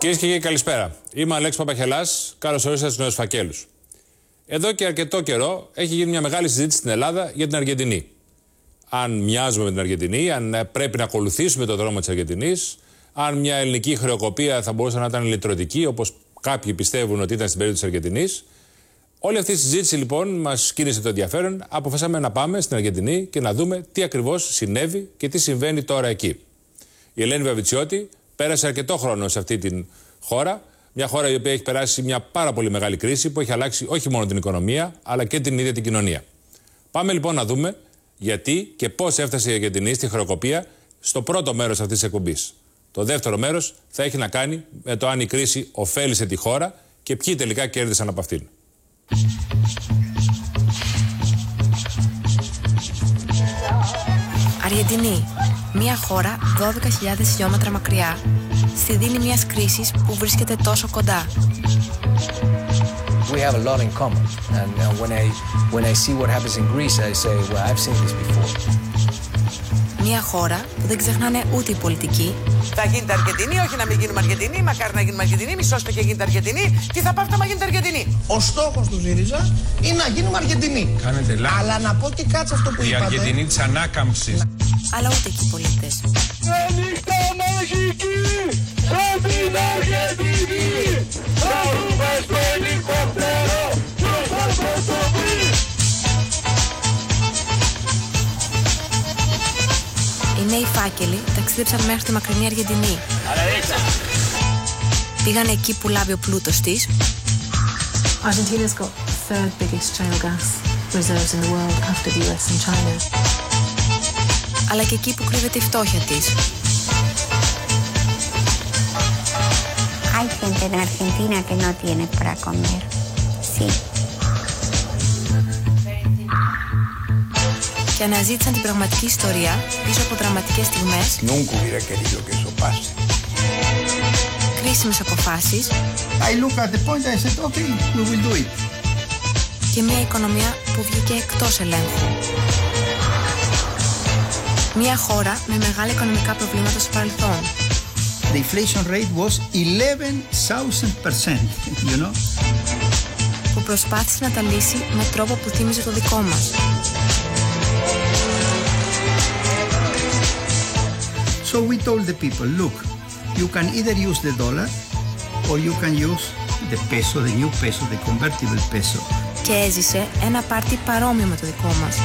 Κυρίες και κύριοι, καλησπέρα. Είμαι ο Αλέξης Παπαχελάς. Καλώς ορίσατε στους Νέους Φακέλους. Εδώ και αρκετό καιρό έχει γίνει μια μεγάλη συζήτηση στην Ελλάδα για την Αργεντινή. Αν μοιάζουμε με την Αργεντινή, αν πρέπει να ακολουθήσουμε τον δρόμο της Αργεντινής, αν μια ελληνική χρεοκοπία θα μπορούσε να ήταν λυτρωτική, όπως κάποιοι πιστεύουν ότι ήταν στην περίπτωση της Αργεντινής. Όλη αυτή η συζήτηση λοιπόν μας κίνησε το ενδιαφέρον. Αποφασίσαμε να πάμε στην Αργεντινή και να δούμε τι ακριβώς συνέβη και τι συμβαίνει τώρα εκεί. Η Ελένη Βαρβιτσιώτη πέρασε αρκετό χρόνο σε αυτή την χώρα. Μια χώρα η οποία έχει περάσει μια πάρα πολύ μεγάλη κρίση που έχει αλλάξει όχι μόνο την οικονομία, αλλά και την ίδια την κοινωνία. Πάμε λοιπόν να δούμε γιατί και πώς έφτασε η Αργεντινή στη χρεοκοπία στο πρώτο μέρος αυτής της εκπομπής. Το δεύτερο μέρος θα έχει να κάνει με το αν η κρίση ωφέλισε τη χώρα και ποιοι τελικά κέρδισαν από αυτήν. Αργεντινή, μια χώρα 12.000 χιλιόμετρα μακριά, στη δίνη μιας κρίσης που βρίσκεται τόσο κοντά. We have a lot in common, and when I see what happens in Greece, I say, well, I've seen this before. Μια χώρα που δεν ξεχνάνε ούτε οι πολιτικοί. Θα γίνετε Αργεντινή, όχι να μην γίνουμε Αργεντινή, μακάρι να γίνουμε Αργεντινή, μη σώστε και γίνετε Αργεντινή. Τι θα πάθετε άμα γίνετε Αργεντινή? Ο στόχος του ΣΥΡΙΖΑ είναι να γίνουμε Αργεντινή. Κάνετε λάθος. Αλλά να πω και κάτι αυτό που είπατε. Η Αργεντινή της ανάκαμψης. Αλλά ούτε και οι πολίτες. Νύχτα μαγική, σαν την Αργεντινή, θα βρούμε στο ελικόπτερο, ποιος θα το πει. Οι Νέοι Φάκελοι ταξίδεψαν μέχρι τη μακρινή Αργεντινή. Πήγαν εκεί που λάβει ο πλούτος της. Argentina's got the third biggest shale gas reserves in the world after the US and China. Αλλά και εκεί που κρύβεται η φτώχεια της. Hay gente en Argentina que no tiene para comer. Sí. Και αναζήτησαν την πραγματική ιστορία πίσω από δραματικές στιγμές, κρίσιμες αποφάσεις και μια οικονομία που βγήκε εκτός ελέγχου. Μια χώρα με μεγάλα οικονομικά προβλήματα στο παρελθόν. The inflation rate was 11,000%, you know? Που προσπάθησε να τα λύσει με τρόπο που θύμιζε το δικό μας. So we told the people, look, you can either use the dollar or you can use the peso, the new peso, the convertible peso. Και έζησε ένα πάρτι παρόμοιο με το δικό μας.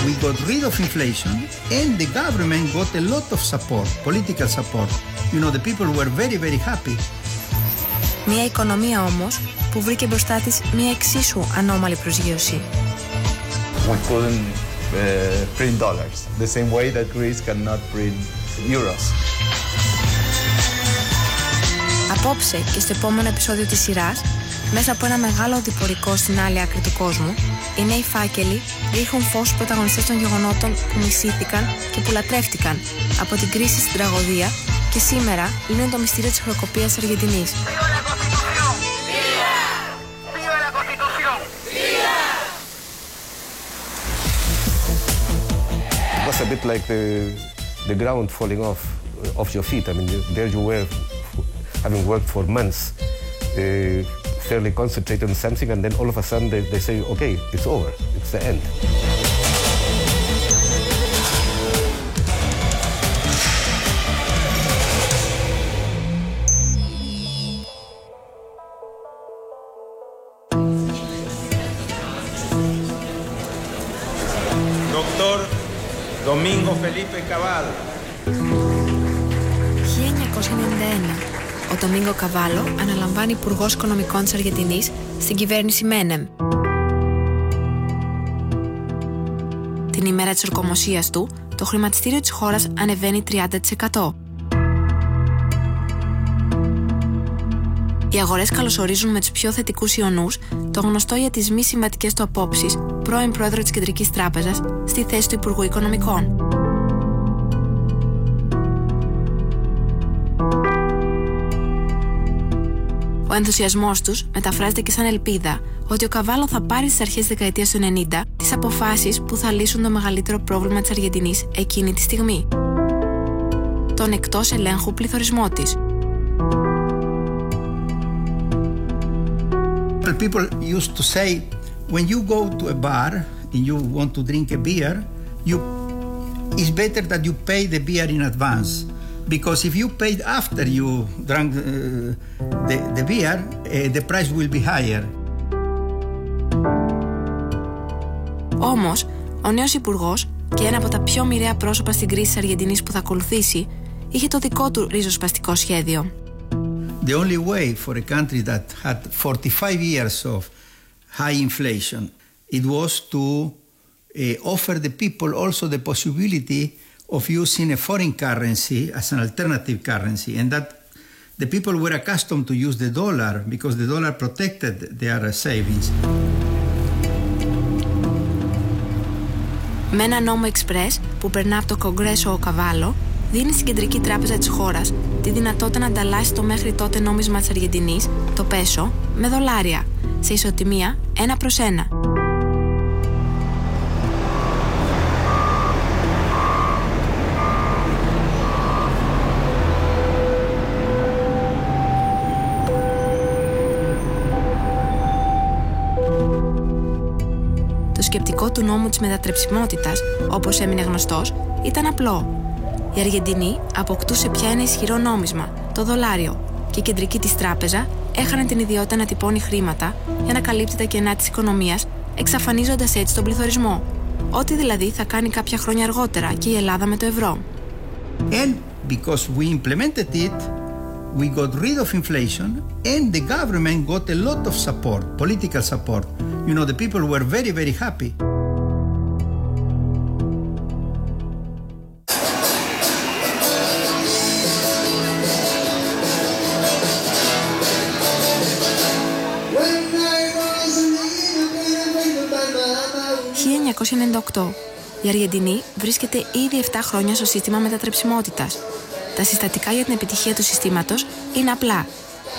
We got rid of inflation and the government got a lot of support, political support. You know, the people were very, very happy. Μια οικονομία όμως που βρήκε μπροστά της μια εξίσου ανώμαλη προσγείωση. We couldn't print dollars, the same way that Greece cannot print euros. Απόψε και στο επόμενο επεισόδιο της σειράς, μέσα από ένα μεγάλο οδηπορικό στην άλλη άκρη του κόσμου, οι Νέοι Φάκελοι ρίχνουν φως στους πρωταγωνιστές των γεγονότων που μισήθηκαν και που λατρεύτηκαν από την κρίση στην τραγωδία και σήμερα λύνουν το μυστήριο της χρεοκοπίας της Αργεντινής. It was a bit like the ground falling off your feet. I mean, there you were, having worked for months, fairly concentrated on something, and then all of a sudden they say, okay, it's over, it's the end. Doctor Ντομίνγκο Καβάλο. 1991. Ο Ντομίνγκο Καβάλο αναλαμβάνει υπουργός οικονομικών της Αργεντινής στην κυβέρνηση Μένεμ. Την ημέρα της ορκομοσίας του, το χρηματιστήριο της χώρας ανεβαίνει 30%. Οι αγορές καλωσορίζουν με τους πιο θετικούς ιονούς το γνωστό για τις μη συμβατικές του απόψεις πρώην πρόεδρο της Κεντρικής Τράπεζας στη θέση του Υπουργού Οικονομικών. Ο ενθουσιασμός τους μεταφράζεται και σαν ελπίδα ότι ο Καβάλο θα πάρει στις αρχές της δεκαετίας του 90 τις αποφάσεις που θα λύσουν το μεγαλύτερο πρόβλημα της Αργεντινής εκείνη τη στιγμή. Τον εκτός ελέγχου πληθωρισμό της. People used to say, when you go to a bar and you want to drink a beer, it's better that you pay the beer in advance. Because if you paid after you drank the beer, the price will be higher. Όμως, ο νέος υπουργός και ένα από τα πιο μοιραία πρόσωπα στην κρίση της Αργεντινής που θα ακολουθήσει, είχε το δικό του ριζοσπαστικό σχέδιο. The only way for a country that had 45 years of high inflation, it was to offer the people also the possibility of using a foreign currency as an alternative currency, and that the people were accustomed to use the dollar because the dollar protected their savings. Με ένα νόμο εξπρές που περνά από το Κογκρέσο ο Καβάλο, δίνει στην κεντρική τράπεζα της χώρας τη δυνατότητα να ανταλλάσσει το μέχρι τότε νόμισμα της Αργεντινής, το πέσο, με δολάρια, σε ισοτιμία 1/1. Το σκεπτικό του νόμου της μετατρεψιμότητας, όπως έμεινε γνωστός, ήταν απλό. Η Αργεντινή αποκτούσε πια ένα ισχυρό νόμισμα, το δολάριο, και η κεντρική της τράπεζα έχανε την ιδιότητα να τυπώνει χρήματα για να καλύπτει τα κενά της οικονομίας, εξαφανίζοντας έτσι τον πληθωρισμό. Ό,τι δηλαδή θα κάνει κάποια χρόνια αργότερα και η Ελλάδα με το ευρώ. And because we implemented it, we got rid of inflation and the government got a lot of support, political support. You know, the people were very, very happy. Η Αργεντινή βρίσκεται ήδη 7 χρόνια στο σύστημα μετατρεψιμότητας. Τα συστατικά για την επιτυχία του συστήματος είναι απλά: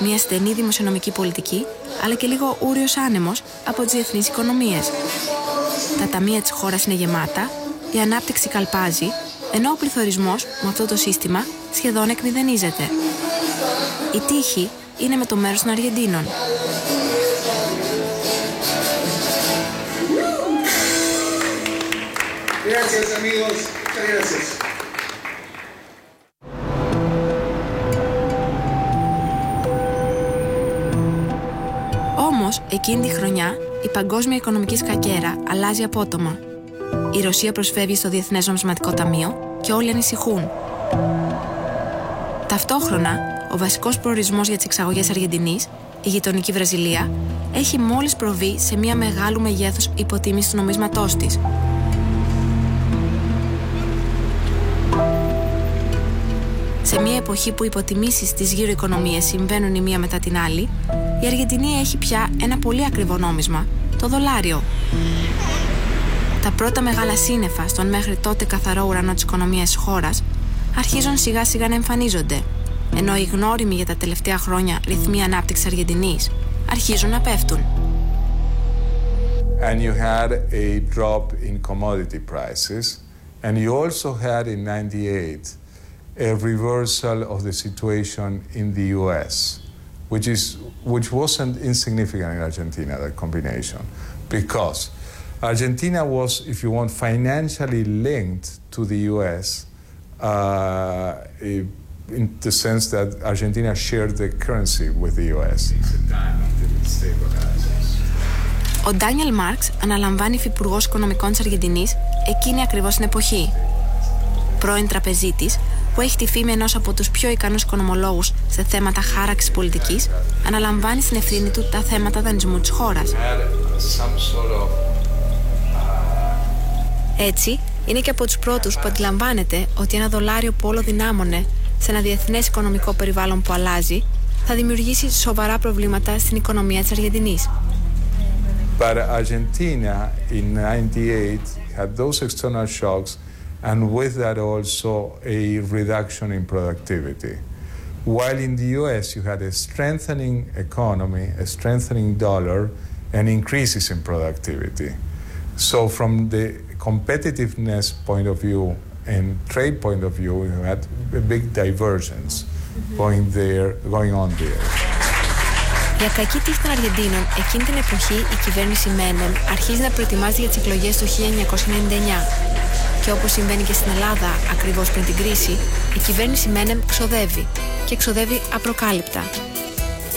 μια στενή δημοσιονομική πολιτική, αλλά και λίγο ούριος άνεμος από τις διεθνείς οικονομίες. Τα ταμεία της χώρας είναι γεμάτα, η ανάπτυξη καλπάζει, ενώ ο πληθωρισμός με αυτό το σύστημα σχεδόν εκμηδενίζεται. Η τύχη είναι με το μέρος των Αργεντίνων. Gracias, amigos. Gracias. Όμως, εκείνη τη χρονιά, η παγκόσμια οικονομική σκακέρα αλλάζει απότομα. Η Ρωσία προσφεύγει στο Διεθνές Νομισματικό Ταμείο και όλοι ανησυχούν. Ταυτόχρονα, ο βασικός προορισμός για τις εξαγωγές Αργεντινής, η γειτονική Βραζιλία, έχει μόλις προβεί σε μια μεγάλου μεγέθους υποτίμηση του νομίσματός της. Σε μια εποχή που οι υποτιμήσεις στις γύρω οικονομίες συμβαίνουν η μία μετά την άλλη, η Αργεντινή έχει πια ένα πολύ ακριβό νόμισμα, το δολάριο. Τα πρώτα μεγάλα σύννεφα στον μέχρι τότε καθαρό ουρανό της οικονομίας της χώρας αρχίζουν σιγά σιγά να εμφανίζονται, ενώ οι γνώριμοι για τα τελευταία χρόνια ρυθμοί ανάπτυξης Αργεντινής αρχίζουν να πέφτουν. And you had a drop in commodity prices, and you also had in 98 a reversal of the situation in the US, which wasn't insignificant in Argentina, that combination, because Argentina was, if you want, financially linked to the US in the sense that Argentina shared the currency with the US. Ο Ντάνιελ Μάρξ αναλαμβάνει υφυπουργός οικονομικών της Αργεντινής εκείνη ακριβώς την εποχή. Πρώην τραπεζίτης, που έχει τη φήμη ενός από τους πιο ικανούς οικονομολόγους σε θέματα χάραξης πολιτικής, αναλαμβάνει στην ευθύνη του τα θέματα δανεισμού της χώρας. Έτσι, είναι και από τους πρώτους που αντιλαμβάνεται ότι ένα δολάριο που όλο δυνάμωνε σε ένα διεθνές οικονομικό περιβάλλον που αλλάζει, θα δημιουργήσει σοβαρά προβλήματα στην οικονομία της Αργεντινής. But Argentina in 98 had those external shocks, and with that also a reduction in productivity. While in the US you had a strengthening economy, a strengthening dollar, and increases in productivity. So from the competitiveness point of view and trade point of view, you had a big divergence. going on there. Για κακή τύχη των Αργεντίνων, εκείνη την εποχή η κυβέρνηση Μένεμ αρχίζει να προετοιμάζεται για τις εκλογές το 1999. Και όπως συμβαίνει και στην Ελλάδα, ακριβώς πριν την κρίση, η κυβέρνηση Μένεμ ξοδεύει. Και ξοδεύει απροκάλυπτα.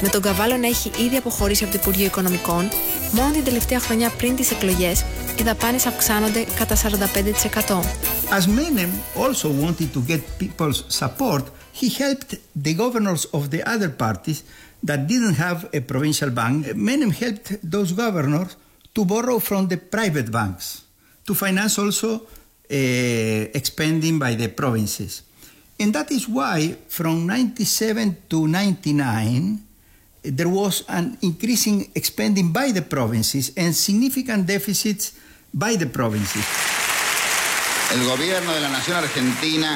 Με τον Καβάλο να έχει ήδη αποχωρήσει από το Υπουργείο Οικονομικών, μόνο την τελευταία χρονιά πριν τις εκλογές, οι δαπάνες αυξάνονται κατά 45%. As Menem also wanted to get people's support, he helped the governors of the other parties that didn't have a provincial bank. Menem helped those governors to borrow from the private banks to finance also expanding by the provinces. And that is why from 97 to 99 there was an increasing expanding by the provinces and significant deficits by the provinces. El gobierno de la nación argentina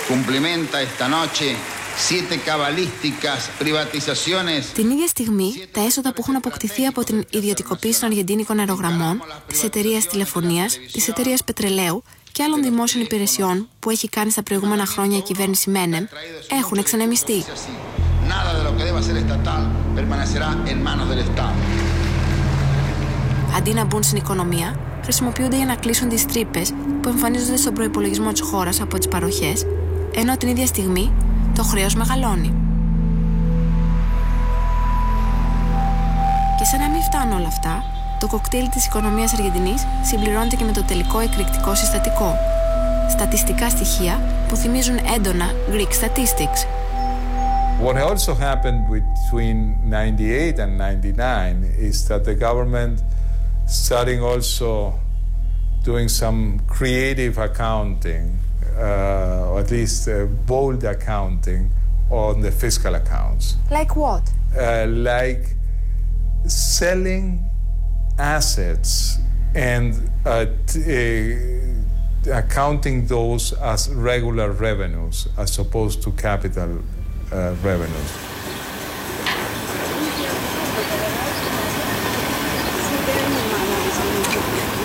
cumplimenta esta noche 7 cabalísticas privatizaciones. Την ίδια στιγμή, τα έσοδα που έχουν αποκτηθεί από την ιδιωτικοποίηση των αργεντίνικων αερογραμμών, της εταιρείας τηλεφωνίας, της εταιρείας πετρελαίου και άλλων δημόσιων υπηρεσιών που έχει κάνει στα προηγούμενα χρόνια η κυβέρνηση Μένεμ, έχουν εξανεμιστεί. Αντί να μπουν στην οικονομία, χρησιμοποιούνται για να κλείσουν τις τρύπες που εμφανίζονται στον προϋπολογισμό της χώρας από τις παροχές, ενώ την ίδια στιγμή το χρέος μεγαλώνει. Και σαν να μην φτάνουν όλα αυτά, το κοκτέιλ της οικονομίας Αργεντινής συμπληρώνεται και με το τελικό εκρηκτικό συστατικό. Στατιστικά στοιχεία που θυμίζουν έντονα Greek statistics. What also happened between 98 and 99 is that the government starting also doing some creative accounting, or at least bold accounting on the fiscal accounts. Like what? Like selling assets and accounting those as regular revenues as opposed to capital revenues.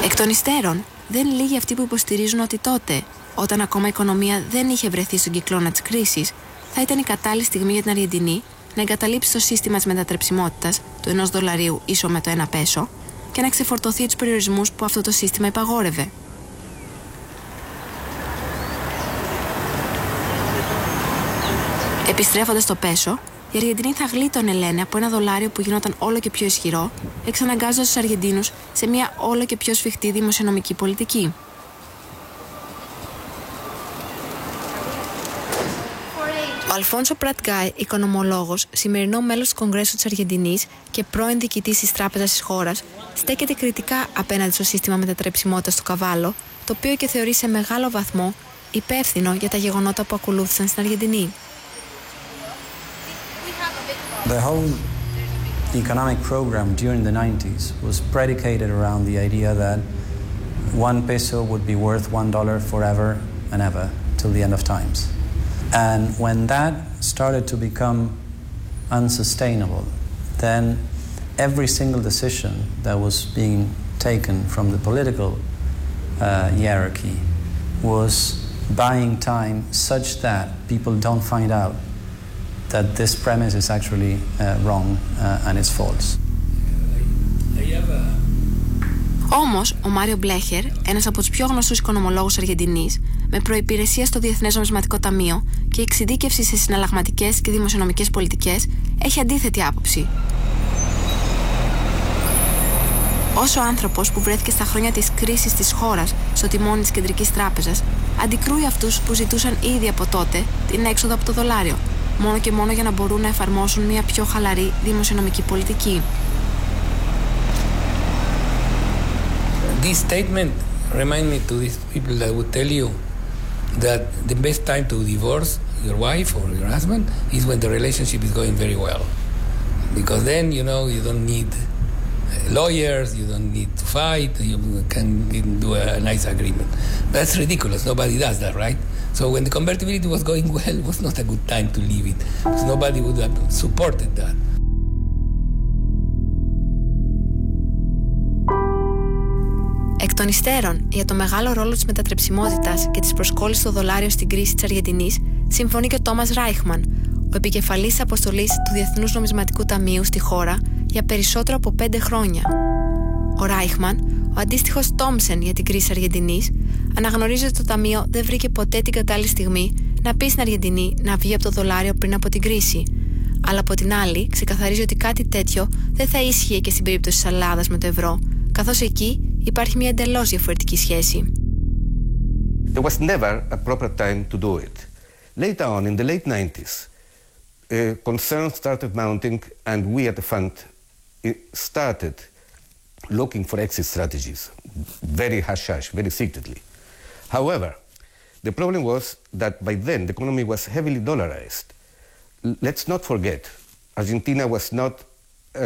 Εκ των υστέρων, δεν είναι λίγοι αυτοί που υποστηρίζουν ότι τότε, όταν ακόμα η οικονομία δεν είχε βρεθεί στον κυκλώνα της κρίσης, θα ήταν η κατάλληλη στιγμή για την Αργεντινή να εγκαταλείψει το σύστημα της μετατρεψιμότητας του $1 ίσο με το 1 πέσο και να ξεφορτωθεί τους περιορισμούς που αυτό το σύστημα υπαγόρευε. Επιστρέφοντας στο πέσο, η Αργεντινή θα γλίτωνε, λένε, από $1 που γινόταν όλο και πιο ισχυρό, εξαναγκάζοντας τους Αργεντίνους σε μια όλο και πιο σφιχτή δημοσιονομική πολιτική. Ο Αλφόνσο Πρατγκάι, οικονομολόγος, σημερινό μέλος του Κογκρέσου της Αργεντινής και πρώην διοικητής της Τράπεζας της χώρας, στέκεται κριτικά απέναντι στο σύστημα μετατρεψιμότητας του Καβάλο, το οποίο και θεωρεί σε μεγάλο βαθμό υπεύθυνο για τα γεγονότα που ακολούθησαν στην Αργεντινή. The whole economic program during the 90s was predicated around the idea that 1 peso would be worth $1 forever and ever till the end of times. And when that started to become unsustainable, then every single decision that was being taken from the political hierarchy was buying time such that people don't find out that this premise is actually wrong and it's false. Όμως, ο Μάριο Μπλέχερ, ένας από τους πιο γνωστούς οικονομολόγους Αργεντινής, με προϋπηρεσία στο Διεθνές Νομισματικό Ταμείο και εξειδίκευση σε συναλλαγματικές και δημοσιονομικές πολιτικές, έχει αντίθετη άποψη. Ως ο άνθρωπος που βρέθηκε στα χρόνια της κρίσης της χώρας στο τιμόνι της Κεντρικής Τράπεζας, αντικρούει αυτούς που ζητούσαν ήδη από τότε την έξοδο από το δολάριο, μόνο και μόνο για να μπορούν να εφαρμόσουν μια πιο χαλαρή δημοσιονομική πολιτική. This statement reminds me to these people that would tell you that the best time to divorce your wife or your husband is when the relationship is going very well. Because then, you know, you don't need lawyers, you don't need to fight, you can do a nice agreement. That's ridiculous. Nobody does that, right? So when the convertibility was going well, it was not a good time to leave it. Because nobody would have supported that. Εκ των υστέρων, για το μεγάλο ρόλο της μετατρεψιμότητας και της προσκόλλησης στο δολάριο στην κρίση της Αργεντινής, συμφωνεί και ο Τόμας Ράιχμαν, ο επικεφαλής της αποστολής του Διεθνούς Νομισματικού Ταμείου στη χώρα για περισσότερο από 5 χρόνια. Ο Ράιχμαν, ο αντίστοιχος Τόμσεν για την κρίση της Αργεντινής, αναγνωρίζει ότι το Ταμείο δεν βρήκε ποτέ την κατάλληλη στιγμή να πει στην Αργεντινή να βγει από το δολάριο πριν από την κρίση. Αλλά από την άλλη, ξεκαθαρίζει ότι κάτι τέτοιο δεν θα ίσχυε και στην περίπτωση της Ελλάδας με το ευρώ, καθώς εκεί υπάρχει μια εντελώς διαφορετική σχέση. There was never a proper time to do it. Later on, in the late 90s, concerns started mounting, and we at the fund started looking for exit strategies, very hush-hush, very secretly. However, the problem was that by then the economy was heavily dollarized. Let's not forget, Argentina was not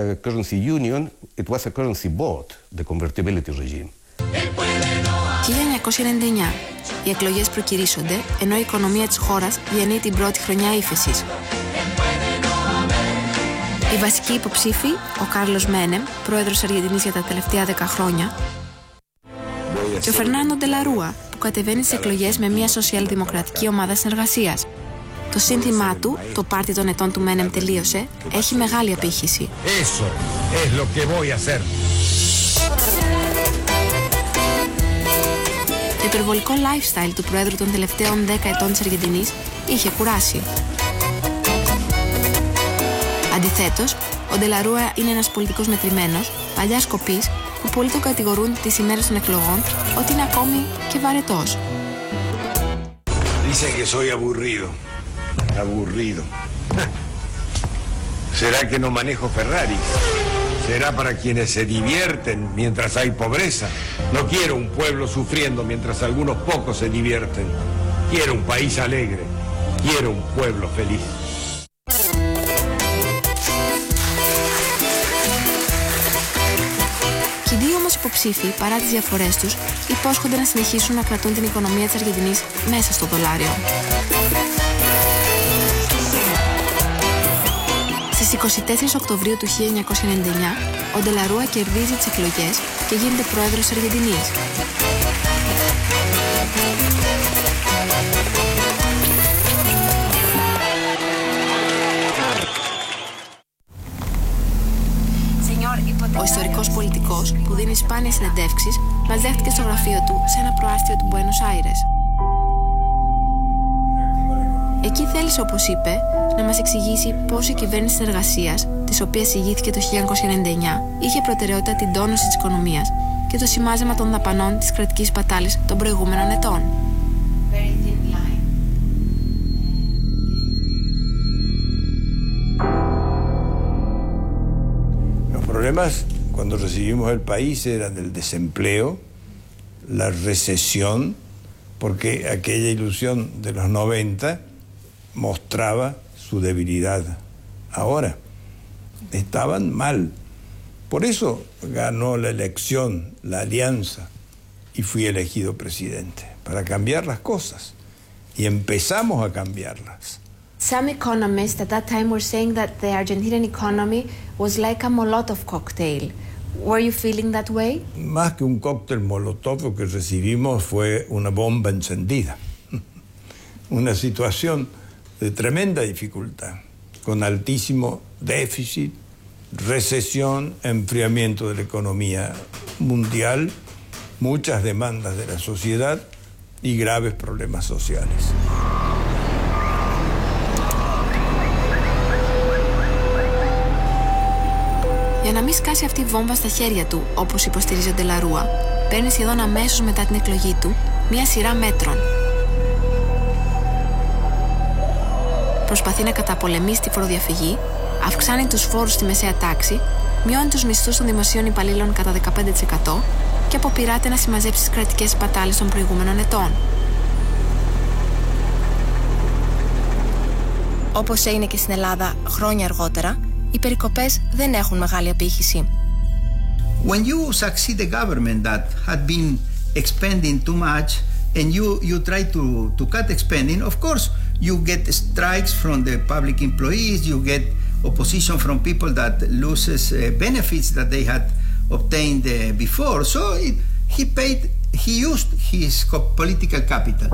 a currency union, it was a currency board, the convertibility regime. 1999. Οι εκλογές προκυρήσονται, ενώ η οικονομία της χώρας διανύει την πρώτη χρονιά ύφεσης. Οι βασικοί υποψήφοι, ο Κάρλος Μένεμ, πρόεδρος Αργεντινής για τα τελευταία 10 χρόνια, και ο Φερνάντο Ντελαρούα, που κατεβαίνει στις εκλογές με μια σοσιαλδημοκρατική ομάδα συνεργασίας. Το σύνθημά του, το πάρτι των ετών του Μένεμ τελείωσε, έχει μεγάλη απήχηση. Το υπερβολικό lifestyle του πρόεδρου των τελευταίων 10 ετών της Αργεντινής είχε κουράσει. Αντιθέτως, ο Ντελαρούα είναι ένας πολιτικός μετρημένος, παλιάς κοπής, που πολλοί το κατηγορούν τις ημέρες των εκλογών ότι είναι ακόμη και βαρετός. Dicen que soy aburrido. Aburrido. ¿Será que no manejo Ferrari? ¿Será para quienes se divierten mientras hay pobreza? No quiero un pueblo sufriendo mientras algunos pocos se divierten. Quiero un país alegre. Quiero un pueblo feliz. Και οι δύο όμως υποψήφοι, παρά τις διαφορές τους, υπόσχονται να συνεχίσουν να κρατούν την οικονομία της Αργεντινής μέσα στο δολάριο. Στις 24 Οκτωβρίου του 1999, ο Ντελαρούα κερδίζει τις εκλογές και γίνεται πρόεδρος της Αργεντινής. Ο ιστορικός πολιτικός, που δίνει σπάνιες συνεντεύξεις, μας δέχτηκε στο γραφείο του σε ένα προάστιο του Μπουένος Άιρες. Εκεί θέλησε, όπως είπε, να μας εξηγήσει πώς η κυβέρνηση συνεργασίας, της οποίας ηγήθηκε το 1999, είχε προτεραιότητα την τόνωση της οικονομίας και το σημάζεμα των δαπανών της κρατικής σπατάλης των προηγούμενων ετών. Los problemas cuando recibimos el país eran el desempleo, la recesión, porque aquella ilusión de los 90 mostraba su debilidad. Ahora, estaban mal. Por eso ganó la elección, la alianza, y fui elegido presidente, para cambiar las cosas. Y empezamos a cambiarlas. Some economists at that time were saying that the Argentinian economy was like a Molotov cocktail. Were you feeling that way? Más que un cóctel Molotov, lo que recibimos fue una bomba encendida. Una situación de tremenda dificultad, con altísimo déficit, recesión, enfriamiento de la economía mundial, muchas demandas de la sociedad y graves problemas sociales. Για να μην σκάσει αυτή η βόμβα στα χέρια του, όπως υποστηρίζει ο Ντελαρούα, παίρνει σχεδόν αμέσως μετά την εκλογή του μια σειρά μέτρων. Προσπαθεί να καταπολεμήσει τη φοροδιαφυγή, αυξάνει τους φόρους στη μεσαία τάξη, μειώνει τους μισθούς των δημοσίων υπαλλήλων κατά 15% και αποπειράται να συμμαζέψει τις κρατικές σπατάλες των προηγούμενων ετών. Όπως έγινε και στην Ελλάδα χρόνια αργότερα, οι περικοπές δεν έχουν μεγάλη απήχηση. When you succeed a government that had been expending too much and you try to cut expending, of course you get strikes from the public employees, you get opposition from people that loses benefits that they had obtained before. So he used his political capital.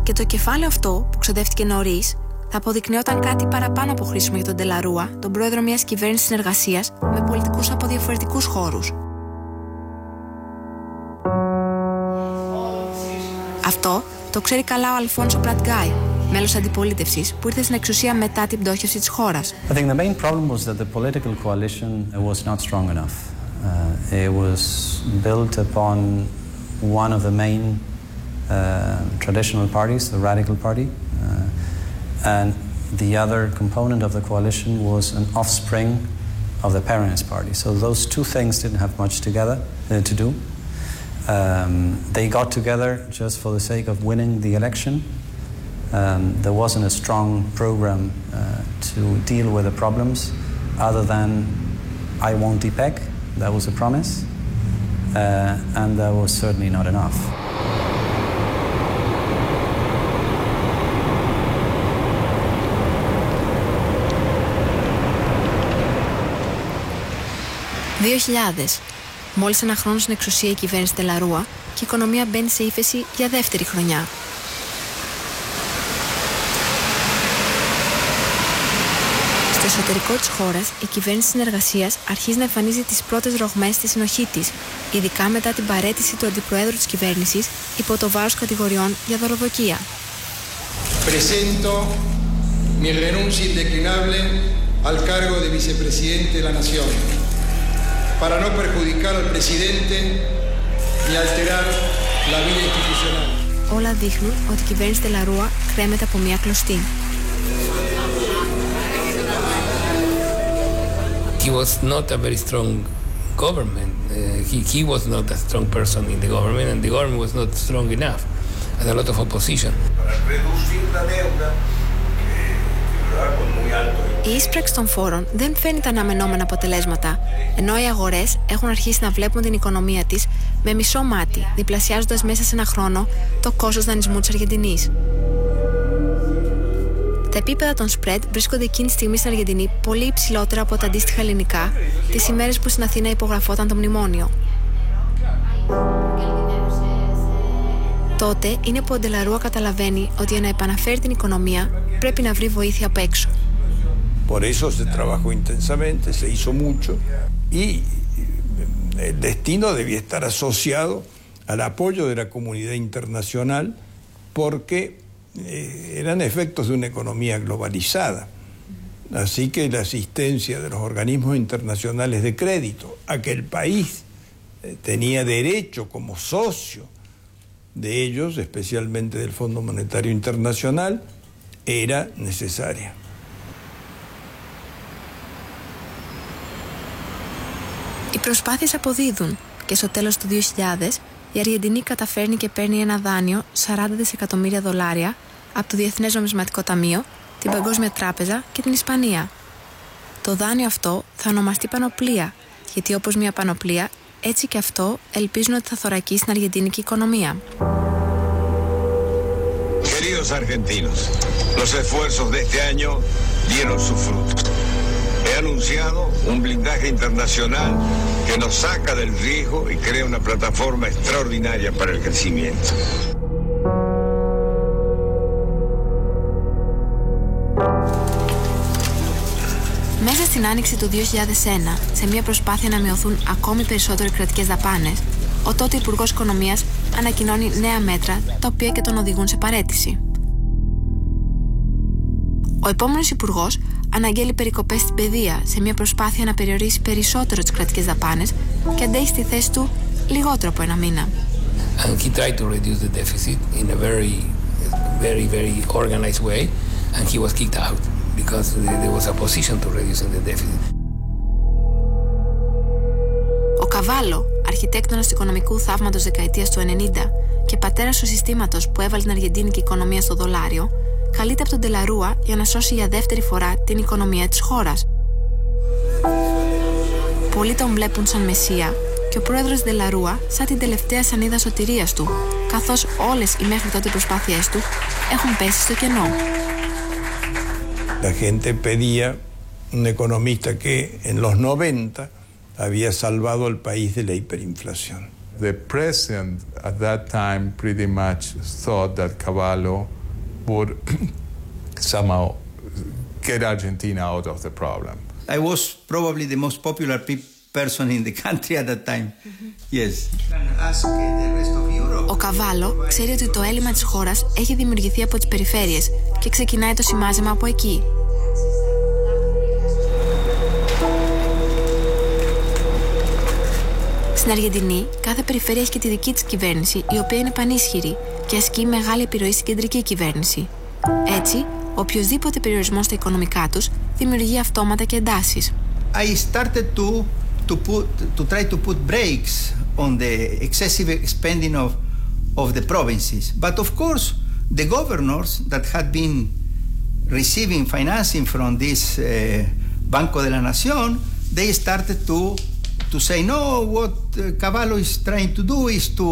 Και το κεφάλαιο αυτό που ξοδεύτηκε νωρίς θα αποδεικνύονταν κάτι παραπάνω από χρήσιμο για τον Ντελαρούα, τον πρόεδρο μιας κυβέρνησης συνεργασίας με πολιτικούς από διαφορετικούς χώρους. Αυτό το ξέρει καλά ο Αλφόνσο Πρατγκάι, μέλος αντιπολίτευσης που ήρθε στην εξουσία μετά την πτώχευση της χώρας. I think the main problem was that the political coalition was not strong enough. It was built upon one of the main traditional parties, the Radical Party, and the other component of the coalition was an offspring of the Peronist Party. So those two things didn't have much together to do. They got together just for the sake of winning the election. There wasn't a strong program to deal with the problems other than I won't depeg, that was a promise, and that was certainly not enough. Μόλις ένα χρόνο στην εξουσία η κυβέρνηση Ντελαρούα και η οικονομία μπαίνει σε ύφεση για δεύτερη χρονιά. Στο εσωτερικό της χώρας, η κυβέρνηση συνεργασίας αρχίζει να εμφανίζει τις πρώτες ρογμές στη συνοχή της, ειδικά μετά την παραίτηση του αντιπροέδρου της κυβέρνησης υπό το βάρος κατηγοριών για δωροδοκία. Presento mi renuncia indeclinable al cargo de vicepresidente de la Nación, para no perjudicar al presidente ni alterar la vida institucional. Όλα δείχνουν ότι η κυβέρνηση Ντελαρούα κρέμεται από μια κλωστή. He was not a very strong government. He was not a strong person in the government, and the government was not strong enough. Had a lot of opposition. Η ίσπραξη των φόρων δεν φέρνει τα αναμενόμενα αποτελέσματα, ενώ οι αγορές έχουν αρχίσει να βλέπουν την οικονομία της με μισό μάτι, διπλασιάζοντας μέσα σε ένα χρόνο το κόστος δανεισμού της Αργεντινής. Τα επίπεδα των spread βρίσκονται εκείνη τη στιγμή στην Αργεντινή πολύ υψηλότερα από τα αντίστοιχα ελληνικά τις ημέρες που στην Αθήνα υπογραφόταν το μνημόνιο. Τότε είναι που ο Ντελαρούα καταλαβαίνει ότι για να επαναφέρει την οικονομία πρέπει να βρει βοήθεια απ' έξω. Por eso se trabajó intensamente, se hizo mucho y el destino debía estar asociado al apoyo de la comunidad internacional porque eran efectos de una economía globalizada. Así que la asistencia de los organismos internacionales de crédito a que el país tenía derecho como socio de ellos, especialmente del Fondo Monetario Internacional, era necesaria. Οι προσπάθειες αποδίδουν και στο τέλος του 2000 η Αργεντινή καταφέρνει και παίρνει ένα δάνειο $40 δισεκατομμύρια από το Διεθνές Νομισματικό Ταμείο, την Παγκόσμια Τράπεζα και την Ισπανία. Το δάνειο αυτό θα ονομαστεί πανοπλία, γιατί όπως μια πανοπλία, έτσι και αυτό ελπίζουν ότι θα θωρακίσει την αργεντινική οικονομία. Queridos argentinos, los esfuerzos de este año dieron su fruto. He anunciado un blindaje internacional que nos saca del riesgo y crea una plataforma extraordinaria para el crecimiento. Μέσα στην άνοιξη του 2001, σε μια προσπάθεια να μειωθούν ακόμη περισσότερο οι κρατικές δαπάνες, ο τότε Υπουργός Οικονομίας ανακοινώνει νέα μέτρα, τα οποία και τον οδηγούν σε παραίτηση. Ο επόμενος Υπουργός αναγγέλει περικοπές στην παιδεία σε μια προσπάθεια να περιορίσει περισσότερο τις κρατικές δαπάνες και αντέχει στη θέση του λιγότερο από ένα μήνα. And he tried to reduce the deficit in a very organized way, and he was kicked out because there was opposition to reducing the deficit. Ο Καβάλο, αρχιτέκτονας του οικονομικού θαύματος δεκαετίας του 90 και πατέρας του συστήματος που έβαλε την αργεντίνικη οικονομία στο δολάριο, καλείται από τον Ντελαρούα για να σώσει για δεύτερη φορά την οικονομία της χώρας. Πολλοί τον βλέπουν σαν μεσία και ο πρόεδρος Ντελαρούα σαν την τελευταία σανίδα σωτηρίας του, καθώς όλες οι μέχρι τότε προσπάθειές του έχουν πέσει στο κενό. La gente pedía un economista que en los 90 había salvado al país de la hiperinflación. The president at that time pretty much thought that Kavalo would somehow get Argentina out of the problem. I was probably the most popular person in the country at that time. Yes. Ο Καβάλο ξέρει ότι το έλλειμμα της χώρας έχει δημιουργηθεί από τις περιφέρειες και ξεκινάει το σημάζεμα από εκεί. Στην Αργεντινή, κάθε περιφέρεια έχει και τη δική της κυβέρνηση, η οποία είναι πανίσχυρη και ασκεί μεγάλη επιρροή στην κεντρική κυβέρνηση. Έτσι, οποιοσδήποτε περιορισμός στα οικονομικά τους δημιουργεί αυτόματα και εντάσεις. I started to try to put brakes on the excessive spending of the provinces. But of course, the governors that had been receiving financing from this Banco de la Nación, they started to say, no, what Kavalo is trying to do is to